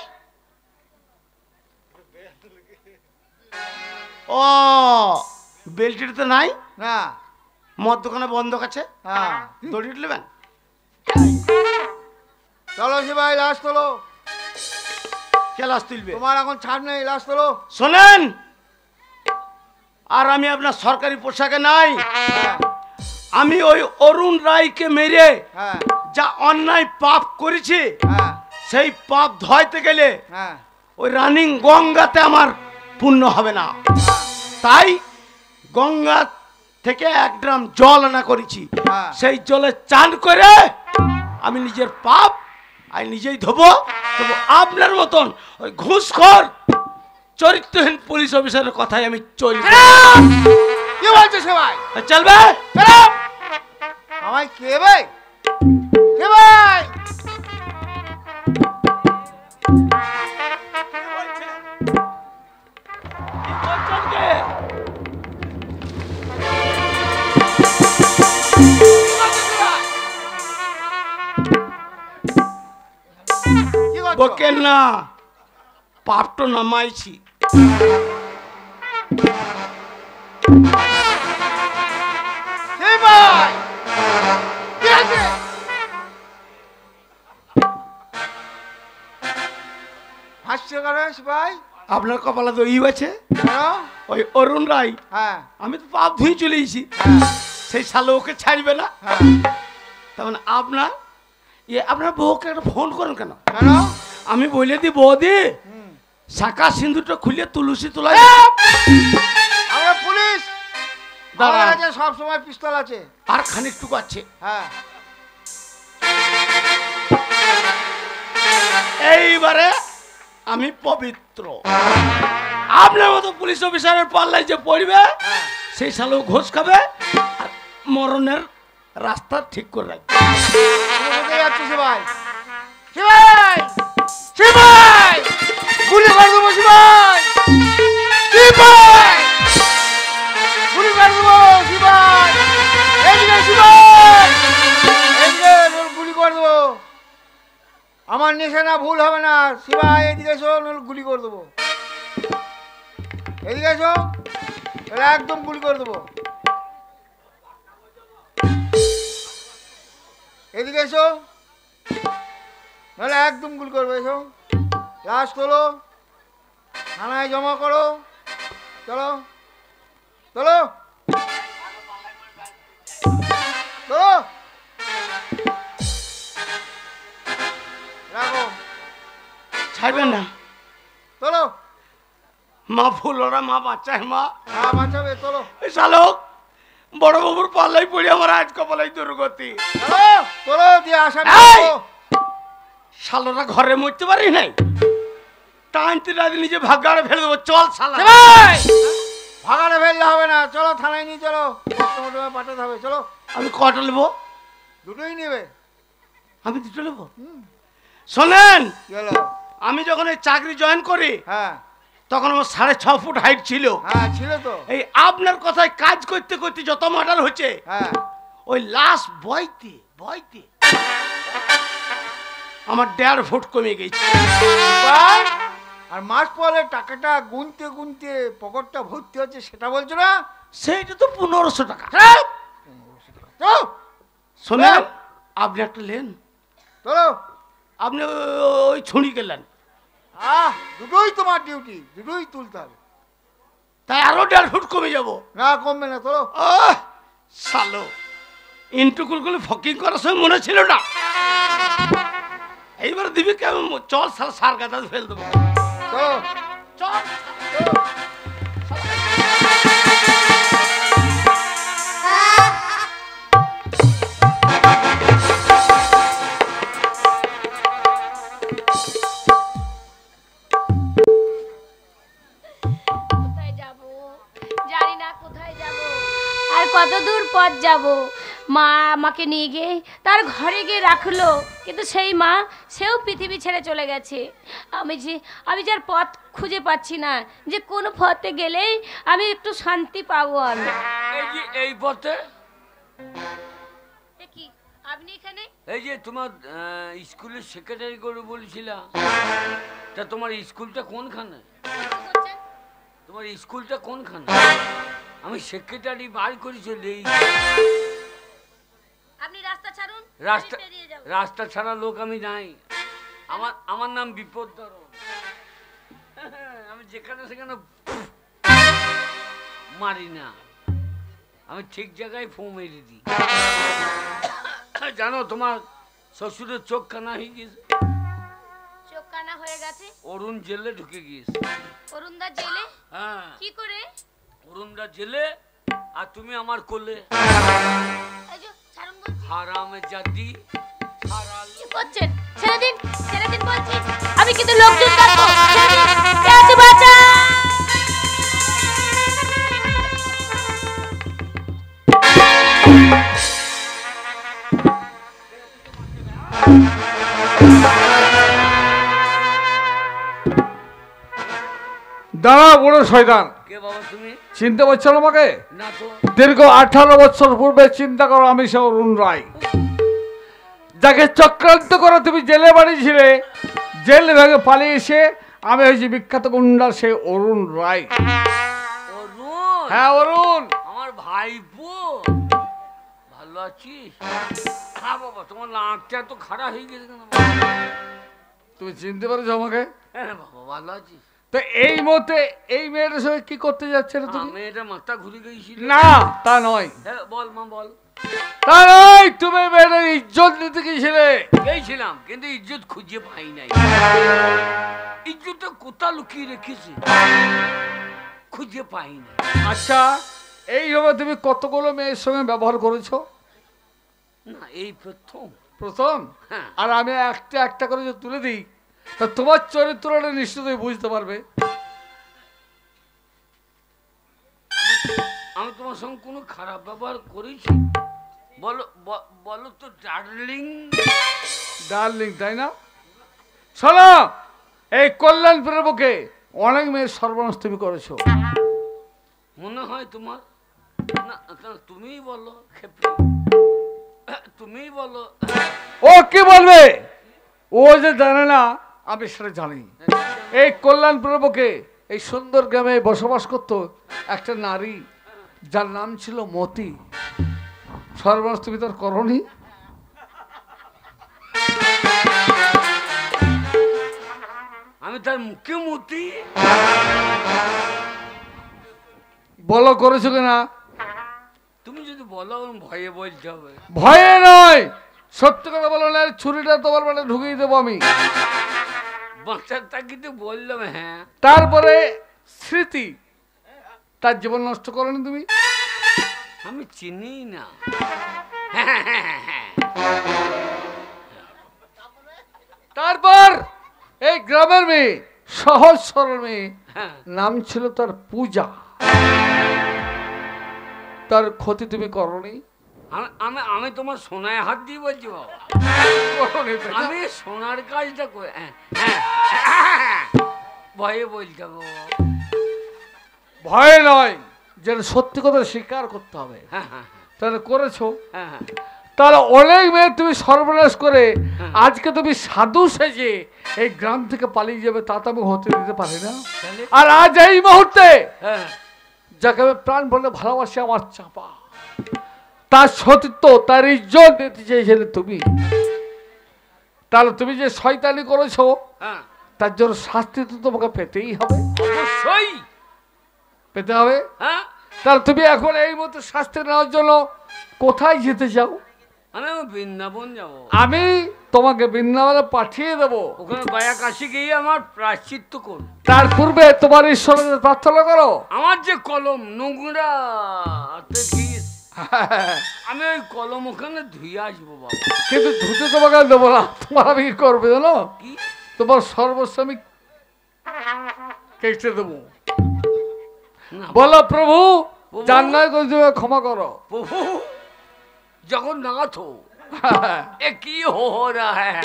ও বেলটিটা তো নাই, না? মদ দোকানে বন্ধ আছে, হ্যাঁ, দড়ি নেবেন। চলো ভাই, লাশ তোলো। কে লাশ তুলবে? তোমার এখন ছাড় নেই, লাশ তোলো। শোনেন, আর আমি আপনার সরকারি পোশাকে নাই, হ্যাঁ, আমি ওই অরুণ রায়কে মেরে হ্যাঁ, যা অন্যায় পাপ করেছি হ্যাঁ, সেই পাপ ধোয়াইতে গেলে হ্যাঁ, ওই রানিং গঙ্গাতে আমার পুণ্য হবে না। তাই গঙ্গা থেকে 1 ড্রাম জল আনা করেছি, হ্যাঁ। সেই জলে চান করে আমি নিজের পাপ আর নিজেই ধোবো। তবু আপনার মতন ওই ঘুষখোর চরিত্রহীন পুলিশ অফিসারের কথাই আমি চলবে। কি বলছিস ভাই? চলবে? আমায় কে ভাই? কে ভাই? কি করছো? বকেন না, পাপটো নামাইছি। কে ভাই? কি আছে? হাসছো কেন ভাই? আপনার কপালে তো ইউ আছে, কেন? ওই অরুণ রায়। হ্যাঁ, আমি তো পাপ ধুই চলে এসেছি, হ্যাঁ, সেই সালে ওকে ছাড়বে না। হ্যাঁ। তার মানে আপনার বউকে একটা ফোন করেন কেন? কেন? আমি বলে দিই, বৌদি হুম। শাখা সিঁদুরটা খুলে তুলসী তোলা। আমরা পুলিশ, দাঁড়ান। আমার কাছে সব সময় পিস্তল আছে। আর খানিকটুকু আছে। হ্যাঁ, এইবারে আমি পবিত্র। আপনার মতো পুলিশ অফিসারের পাল্লায় যে পড়বে হ্যাঁ। সেই সালেও ঘোষ খাবে আর মরণের রাস্তা ঠিক করে রাখবে। তুমি কোথায় যাচ্ছিস ভাই? শিবাই! শিবাই! গুলি করে দেবো শিবাই! শিবাই! গুলি করে দেবো শিবাই! এদিকে শিবাই! এদিকে গুলি করে দেবো। আমার নিশানা ভুল হবে না। শিবাই এদিকে এসো, নইলে গুলি করে দেবো। এদিকে এসো, তাহলে একদম গুলি করে দেবো। এদিকে এসো, নাহলে একদম গুলি করবো। এসো, লাশ তোলো, থানায় জমা করো। চলো চলো চলো, রাখো, ছাড়বেন না। চলো। মা ফুল ওরা মা বাচ্চায় মা। হ্যাঁ, বাঁচাবে, চলো এই শালক বড় বাবুর পাল্লাই পড়ি আমার আজ কপালাই দুর্গতি। চলো চলো, দিয়ে আসা। এই! শালরা ঘরে মরতে পারি নাই, টানতে রাজি নিজে ভাগ্যারে ফেলে দেবো। চল শালা। ভাগাড়ে ফেললে হবে না, চলো থানায় নিয়ে চলো, পোস্টমর্টমে পাঠাতে হবে। চলো। আমি কটা নেবো? দুটোই নেবে? আমি দুটো নেবো। শোনেন, কি হলো? আমি যখন এই চাকরি জয়েন করি হ্যাঁ, তখন আমার 6.5 ফুট হাইট ছিল। হ্যাঁ ছিল তো। এই আপনার কথায় কাজ করতে করতে যত মার্ডার হচ্ছে, হ্যাঁ, ওই লাশ বইতে বইতে আমার 1.5 ফুট কমে গেছে। এবার আর মাস পরে টাকাটা গুনতে গুনতে পকেটটা ভর্তি হচ্ছে, সেটা বলছো না? সেইটা তো 1500 টাকা। চলো শোনেন, আপনি একটা লেন, চলো। আপনি ওই ছুরি গেলেন, দুটোই তোমার ডিউটি, দুটোই তুলতে হবে। তাই আরো 1.5 ফুট কমে যাবো। না, কমবে না, চলো। সালো ইন্টুকুলগুলো ফকিং করার সময় মনে ছিল না। এইবার দিবি কেমন? চল সাল সার গাদা ফেল দেবো। চলো চল। কোথায় যাব জানি না, কোথায় যাব আর কত দূর পথ যাব। মা আমাকে নিয়ে গিয়ে তার ঘরে গিয়ে রাখলো, কিন্তু সেই মা সেও পৃথিবী ছেড়ে চলে গেছে। আমি যে আর পথ খুঁজে পাচ্ছি না, যে কোন পথে গেলেই আমি একটু শান্তি পাবো। আমি এই যে এই পথে, কি আপনি এখানে? এই যে তোমার স্কুলের সেক্রেটারি করে বলছিলাম, তা তোমার স্কুলটা কোনখানে? তোমার স্কুলটা কোনখানে? আমি সেক্রেটারি বার করে চলে আপনি রাস্তা ছাড়ুন, রাস্তা রাস্তা ছাড়া লোক আমি নাই। আমার নাম বিপদধরণ। আমি যেখানে সেখানে মারি না, আমি ঠিক জায়গায় ফো মেরে দিই। জানো তোমার শ্বশুরের চোখ কানা হয়ে গেছে। চোখ কানা হয়ে গেছে? অরুণ জেলে ঢুকে গিয়েছে। অরুণদা জেলে? হ্যাঁ। কি করে? অরুণদা জেলে আর তুমি আমার কোলে। হারামে জাতি। কি করছেন? ছেড়ে দিন, ছেড়ে দিন বলছি। আমি কিন্তু লোকজন ডাকবো। ছেড়ে দিন, কেউ বাঁচা। দাঁড়া বড় শয়তান। কে বাবা তুমি? চিনতে পারছো না আমাকে? না তো। দীর্ঘ 18 বছর পূর্বে চিন্তা করো, আমি সে অরুণ রায়, যাকে চক্রান্ত করে তুমি জেলে বাড়িয়েছিলে। জেল ভেঙে পালিয়ে এসে আমি হয়েছি বিখ্যাত গুন্ডা সে অরুণ রায়। অরুণ? হ্যাঁ অরুণ, আমার ভাইপো। ভালো আছিস? হ্যাঁ বাবা, তোমার নাকটা তো খারাপ হয়ে গেছে কেন? তুমি চিনতে পারছো আমাকে? হ্যাঁ বাবা, ভালো আছিস? তো এই মতে এই মেয়েটার সঙ্গে কি করতে যাচ্ছে না তুমি? মেয়েটা মাথা ঘুরে গেছিল। না তা নয়। হ্যাঁ বল মা বল। তা নয়, তুমি মেয়েটার ইজ্জত নিতে গিয়েছিলে। গেছিলাম, কিন্তু ইজ্জত খুঁজে পাই নাই। ইজ্জতটা কোথা লুকিয়ে রেখেছি খুঁজে পাই না। আচ্ছা, এইভাবে তুমি কতগুলো মেয়ের সঙ্গে ব্যবহার করেছো? না, এই প্রথম। প্রথম? হ্যাঁ। আর আমি একটা একটা করে যে তুলে দিই, তা তোমার চরিত্রটা নিশ্চয়ই বুঝতে পারবে। আমি তোমার সঙ্গে কোনো খারাপ ব্যবহার করেছি? বলো বলো তো ডার্লিং। ডার্লিং, তাই না? শোনো, এই কল্যাণপুরের বুকে অনেক মেয়ের সর্বনাশ তুমি করেছো। মনে হয় তোমার? না, তুমিই বলো ক্ষেপে, তুমিই বলো। ও কি বলবে? ও যে জানে না আমি সেটা জানি। এই কল্যাণপুরের বুকে এই সুন্দর গ্রামে বসবাস করতো একটা নারী, যার নাম ছিল মতি। সর্বনাশ তুমি তার করনি? আমি তার মুখে মতি? বলো করেছো কিনা? তুমি যদি বলো ভয়ে বলতে হবে। ভয়ে নয়, সত্যি কথা বলো, না ছুরিটা তোমার মানে ঢুকিয়ে দেবো আমি। বাচ্চার তাকিতে বললাম হ্যাঁ। তারপরে স্মৃতি, তার জীবন নষ্ট করনি তুমি? আমি চিনি না। তারপর এই গ্রামের মেয়ে, সহজ সরল মেয়ে, নাম ছিল তার পূজা। তার ক্ষতি তুমি করনি? আমি তোমার সোনায় হাত দিয়ে বলছি বাবা, আমি সোনার কাজটা করে। ভয়ে বলতে হবে বাবা। ভয় নয়, যেটা সত্যি কথা স্বীকার করতে হবে। তাহলে করেছো? তাহলে অনেক মেয়ে তুমি সর্বনাশ করে আজকে তুমি সাধু সেজে এই গ্রাম থেকে পালিয়ে যাবে, তা তো আমি হতে দিতে পারি না। আর আজ এই মুহূর্তে যাকে আমি প্রাণ বলে ভালোবাসি, আমার চাপা, তার সতীত্ব, তার ইজ্জত নিতে চেয়েছিলে তুমি। তাহলে তুমি যে শয়তানি করেছো, তার জন্য শাস্তি তো তোমাকে পেতেই হবে। অবশ্যই পেতে হবে। তাহলে তুমি এখন এই মতো শাস্তি নেওয়ার জন্য কোথায় যেতে চাও? আমি বৃন্দাবন যাব। আমি তোমাকে বৃন্দাবনে পাঠিয়ে দেবো। ওখানে গয়া কাশি গিয়ে আমার প্রায়শ্চিত্ত করো। তার পূর্বে তোমার ঈশ্বরের প্রার্থনা করো। আমার যে কলম নোংরা, আমি ওই কলম ওখানে ধুয়ে আসবো বাবা। কিন্তু ধুতে তোমাকে দেবো না, তোমার আমি কি করবে জানো? তোমার সর্বস্ব আমি কেটে দেবো। বলো প্রভু, জান্নাত করে ক্ষমা করো। প্রভু जगन्नाथ हो ये की हो रहा है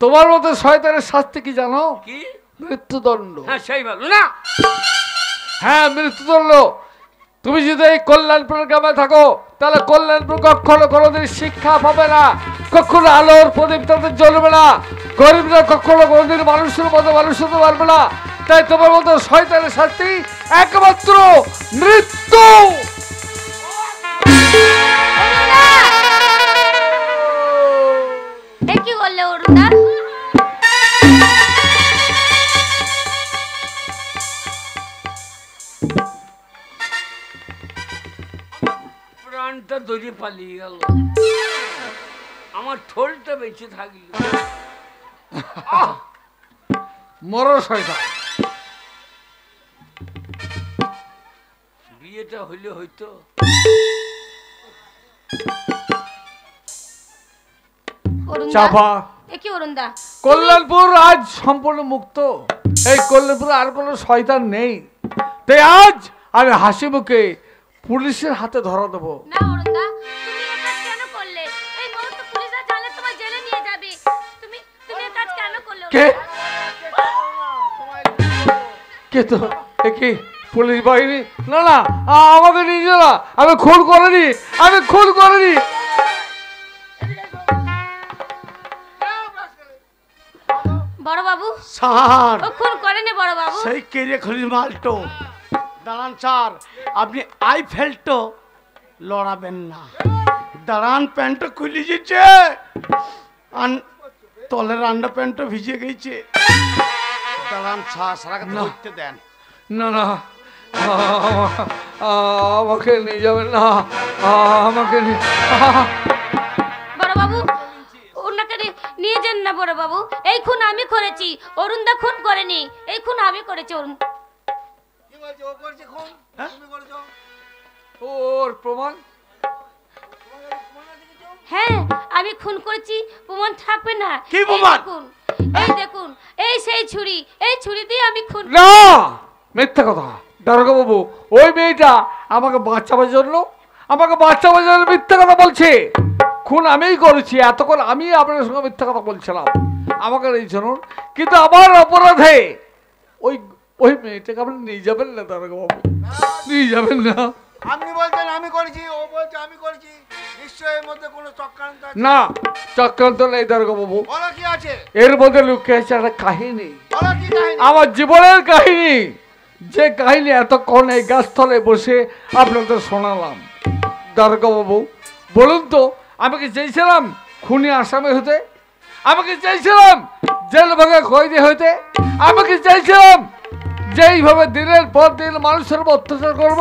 তোমার মতো শয়তানের শাস্তি কি জানো? की মৃত্যুদণ্ড। हाँ सही बोलो ना হ্যাঁ, মৃত্যুদণ্ড। তুমি যদি এই কল্যাণপুরের গ্রামে থাকো তাহলে কল্যাণপুর কখনো কোনোদিন শিক্ষা পাবে না, কখনো আলোর প্রদীপ তাদের জ্বলবে না, গরিবরা কখনো কোনোদিন মানুষের মতো মানুষ হতে পারবে না। তাই তোমার মতো শয়তানের শাস্তি একমাত্র মৃত্যু। এ কি বললে অরুণদা? প্রাণটা দড়ি পালিয়ে গেল আমার ঠোলটা বেঁচে থাকলো মরো শয়তান। বিয়েটা হইলে হইতো অরুণদা, চাপা। এ কি অরুণদা? কল্যাণপুর আজ সম্পূর্ণ মুক্ত। এই কল্যাণপুরে আর কোনো শয়তান নেই। তাই আজ আমি হাসি মুখে পুলিশের হাতে ধরা দেবো। না অরুণদা, তুমি এই কাজ কেন করলে? এই মুহূর্তে পুলিশরা জানলে তোমায় জেলে নিয়ে যাবে। তুমি তুমি এই কাজ কেন করলে? কে কে তো এ কি পুলিশ বাহিনী? না না, আমাকে নিয়ে যাও না, আমি খুন করিনি, আমি খুন করিনি। বড় বাবু, স্যার ও খুন করেনি বড় বাবু। সেই কেরে খলির মালটো দাঁড়ান স্যার, আপনি আই ফেলটো লড়াবেন না। দাঁড়ান, প্যান্টটা খুলে গেছে, তলের আন্ডার প্যান্টটা ভিজে গেছে। দাঁড়ান স্যার, সারাকে ধরতে দেন। না না, আমাকে নিয়ে যাবেন না, আমাকে বড় বাবু, ওনাকে নিয়ে যান না বড় বাবু। এই খুন আমি করেছি, অরুণদা খুন করেনি। এই খুন আমি করেছি। অরুণ কি বলছে? ও করছে খুন, তুমি করেছো? ওর প্রমাণ? হ্যাঁ, আমি খুন করেছি, প্রমাণ থাকবে না? কি প্রমাণ? এই দেখুন, এই সেই ছুরি, এই ছুরি দিয়ে আমি খুন। না, মিথ্যা কথা। দারোগা বাবু, ওই মেয়েটা আমাকে বাঁচাবার জন্য মিথ্যা কথা বলছে। খুন আমিই করেছি, এতক্ষণ আমি আপনার সঙ্গে মিথ্যা কথা বলছিলাম, আমাকে এই শুনুন। কিন্তু আমার অপরাধে ওই ওই মেয়েটাকে আপনি নিয়ে যাবেন না দারোগা বাবু, নিয়ে যাবেন না। আপনি বলছেন আমি করেছি, ও বলছে আমি করেছি, নিশ্চয়ই এর মধ্যে কোনো চক্রান্ত আছে। না, চক্রান্ত নেই দারোগা বাবু, বলো কি আছে? এর মধ্যে লুকিয়ে আছে একটা কাহিনী, বলো কি কাহিনী? আমার জীবনের কাহিনী, যে কাহিনী এতক্ষণ এই গাছতলে বসে আপনাদের শোনালাম। দারোগা বাবু বলুন তো, আমি কি চেয়েছিলাম খুনি আসামি হতে? আমি কি চেয়েছিলাম জেল ভাঙা কয়েদি হইতে? আমি কি চেয়েছিলাম যে এইভাবে দিনের পর দিন মানুষের উপর অত্যাচার করব?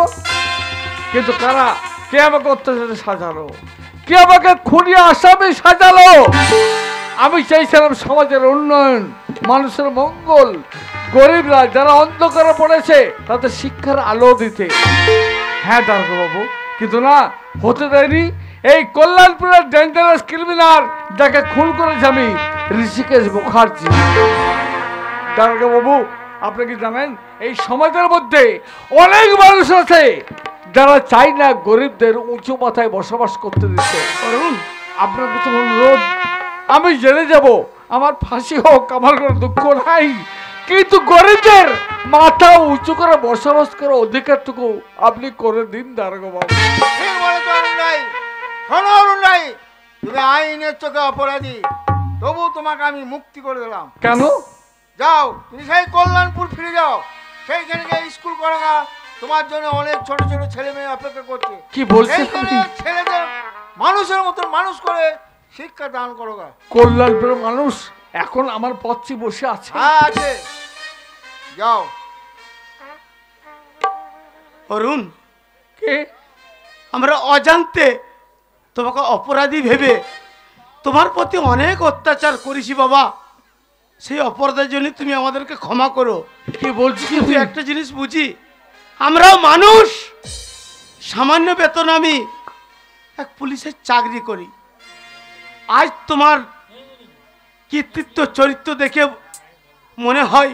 কিন্তু কারা, কে আমাকে অত্যাচারে সাজালো? কে আমাকে খুনি আসামি সাজালো? আমি চাইছিলাম সমাজের উন্নয়ন, মানুষের মঙ্গল, গরিবরা যারা অন্ধকারে পড়েছে তাদের শিক্ষার আলো দিতে। হ্যাঁ দারোগা বাবু, কিন্তু না, হতে দেয়নি। এই কল্যাণপুরের ডেঞ্জারাস ক্রিমিনাল যাকে খুন করেছি আমি, ঋষিকেশ মুখার্জি। দারোগা বাবু, আপনি কি জানেন এই সমাজের মধ্যে অনেক মানুষ আছে যারা চাই না গরিবদের উঁচু মাথায় বসবাস করতে দিতে। আপনার প্রতি অনুরোধ, আমি জেলে যাব, আমার ফাঁসি হোক, আমার কোনো দুঃখ নাই, কিন্তু গরিবদের মাথা উঁচু করে বসবাস করার অধিকারটুকু আপনি করে দিন দারোগা বাবু। ঠিক বলেছো অরুণ রায়। শোনো অরুণ রায়, তুমি আইনের চোখে অপরাধী, তবু তোমাকে আমি মুক্তি করে দিলাম। কেন? যাও, তুমি সেই কল্যাণপুর ফিরে যাও, সেইখানে গিয়ে স্কুল করো না, তোমার জন্য অনেক ছোট ছোট ছেলে মেয়ে অপেক্ষা করছে। কি বলছেন সেইখানে আপনি? ছেলেদের মানুষের মতো মানুষ করে শিক্ষা দান করো গা। কল্যাণপুরের মানুষ এখন আমার পথে বসে আছে। হ্যাঁ আছে, যাও। অরুণ, কে? আমরা অজান্তে তোমাকে অপরাধী ভেবে তোমার প্রতি অনেক অত্যাচার করেছি বাবা। সেই অপরাধের জন্য তুমি আমাদেরকে ক্ষমা করো। কি বলছি? কিন্তু একটা জিনিস বুঝি, আমরাও মানুষ, সামান্য বেতন আমি এক পুলিশের চাকরি করি। আজ তোমার কৃতিত্ব চরিত্র দেখে মনে হয়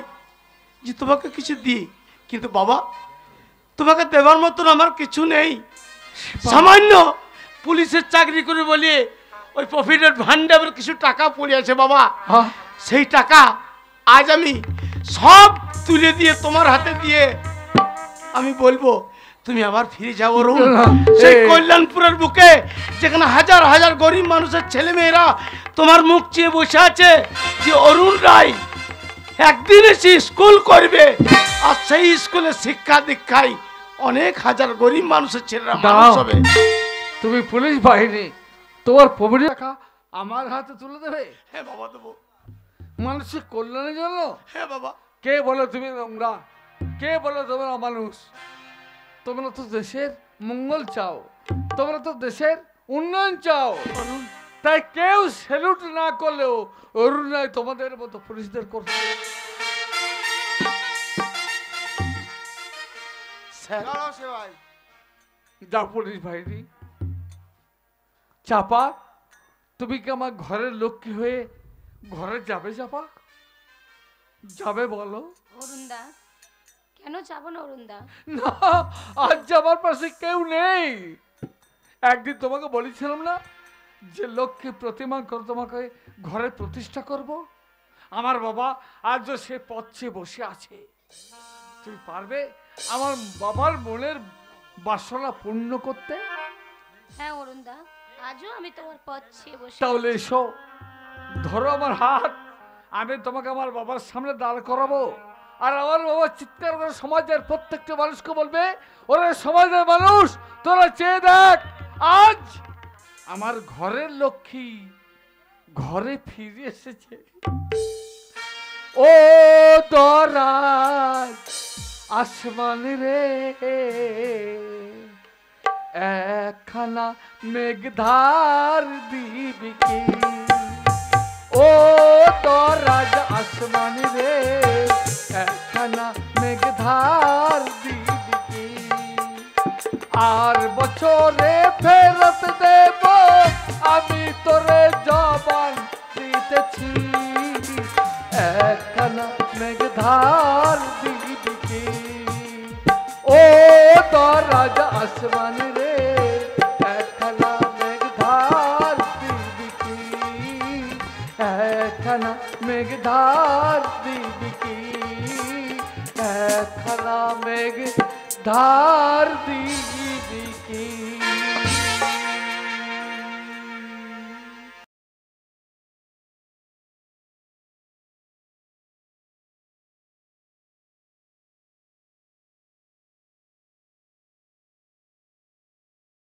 যে তোমাকে কিছু দিই, কিন্তু বাবা তোমাকে দেবার মতন আমার কিছু নেই। সামান্য পুলিশের চাকরি করে বলে ওই প্রফিটেড ভান্ডারের কিছু টাকা পড়ে আছে বাবা, হ্যাঁ? সেই টাকা আজ আমি সব তুলে দিয়ে তোমার হাতে দিয়ে আমি বলবো তুমি আবার ফিরে যাও অরুণ। না, সেই এই- কল্যাণপুরের বুকে যেখানে হাজার হাজার গরিব মানুষের ছেলে মেয়েরা তোমার মুখ চেয়ে বসে আছে যে অরুণ রায় একদিন এসে স্কুল করবে, আর সেই স্কুলে শিক্ষা দীক্ষায় অনেক হাজার গরিব মানুষের ছেলেরা মানুষ দাও। হবে। তুমি পুলিশ বাহিনী তোমার প্রভৃতি টাকা আমার হাতে তুলে দেবে হ্যাঁ বাবা দেবো। মানুষের কল্যাণের জন্য? হ্যাঁ বাবা। কে বলো তুমি নোংরা? কে বলো তোমরা মানুষ? তোমরা তো দেশের মঙ্গল চাও, তোমরা তো দেশের উন্নয়ন চাও। তাই কেউ স্যালুট না করলেও অরুণ রায় তোমাদের মতো পুলিশদের করছে। দাঁড়াও সে ভাই। যা পুলিশ বাহিনী। চাপা, তুমি কি আমার ঘরের লক্ষ্মী হয়ে ঘরে যাবে? চাপা যাবে বলো? অরুণদা, কেন যাবো না অরুণদা? না, আজ যাবার পাশে কেউ নেই। একদিন তোমাকে বলেছিলাম না যে লক্ষ্মী প্রতিমা করে তোমাকে ঘরে প্রতিষ্ঠা করব? আমার বাবা আজ সে পথে বসে আছে। তুমি পারবে আমার বাবার মনের বাসনা পূর্ণ করতে? হ্যাঁ অরুণদা, আজও আমি তোমার পথ চেয়ে বসে তাহলে এসো, ধরো আমার হাত, আমি তোমাকে আমার বাবার সামনে দাঁড় করাবো। আর আমার বাবা চিৎকার করে সমাজের প্রত্যেকটা মানুষকে বলবে, ওরা সমাজের মানুষ, তোরা চেয়ে দেখ, আজ আমার ঘরের লক্ষ্মী ঘরে ফিরে এসেছে। ও দরাজ আসমান রে, একখানা মেঘধার দিবি কি? ও দরাজ আসমান রে, একখানা মেঘধার দিবি কি? আর বছরে ফেরত দেব আমি তোরে জবান দিতেছি, একখানা মেঘধার দিবি কি? ও দরাজ আসমান রে, একখানা মেঘধার দিবি কি? একখানা মেঘধার দিবি কি? একখানা মেঘধার দিবি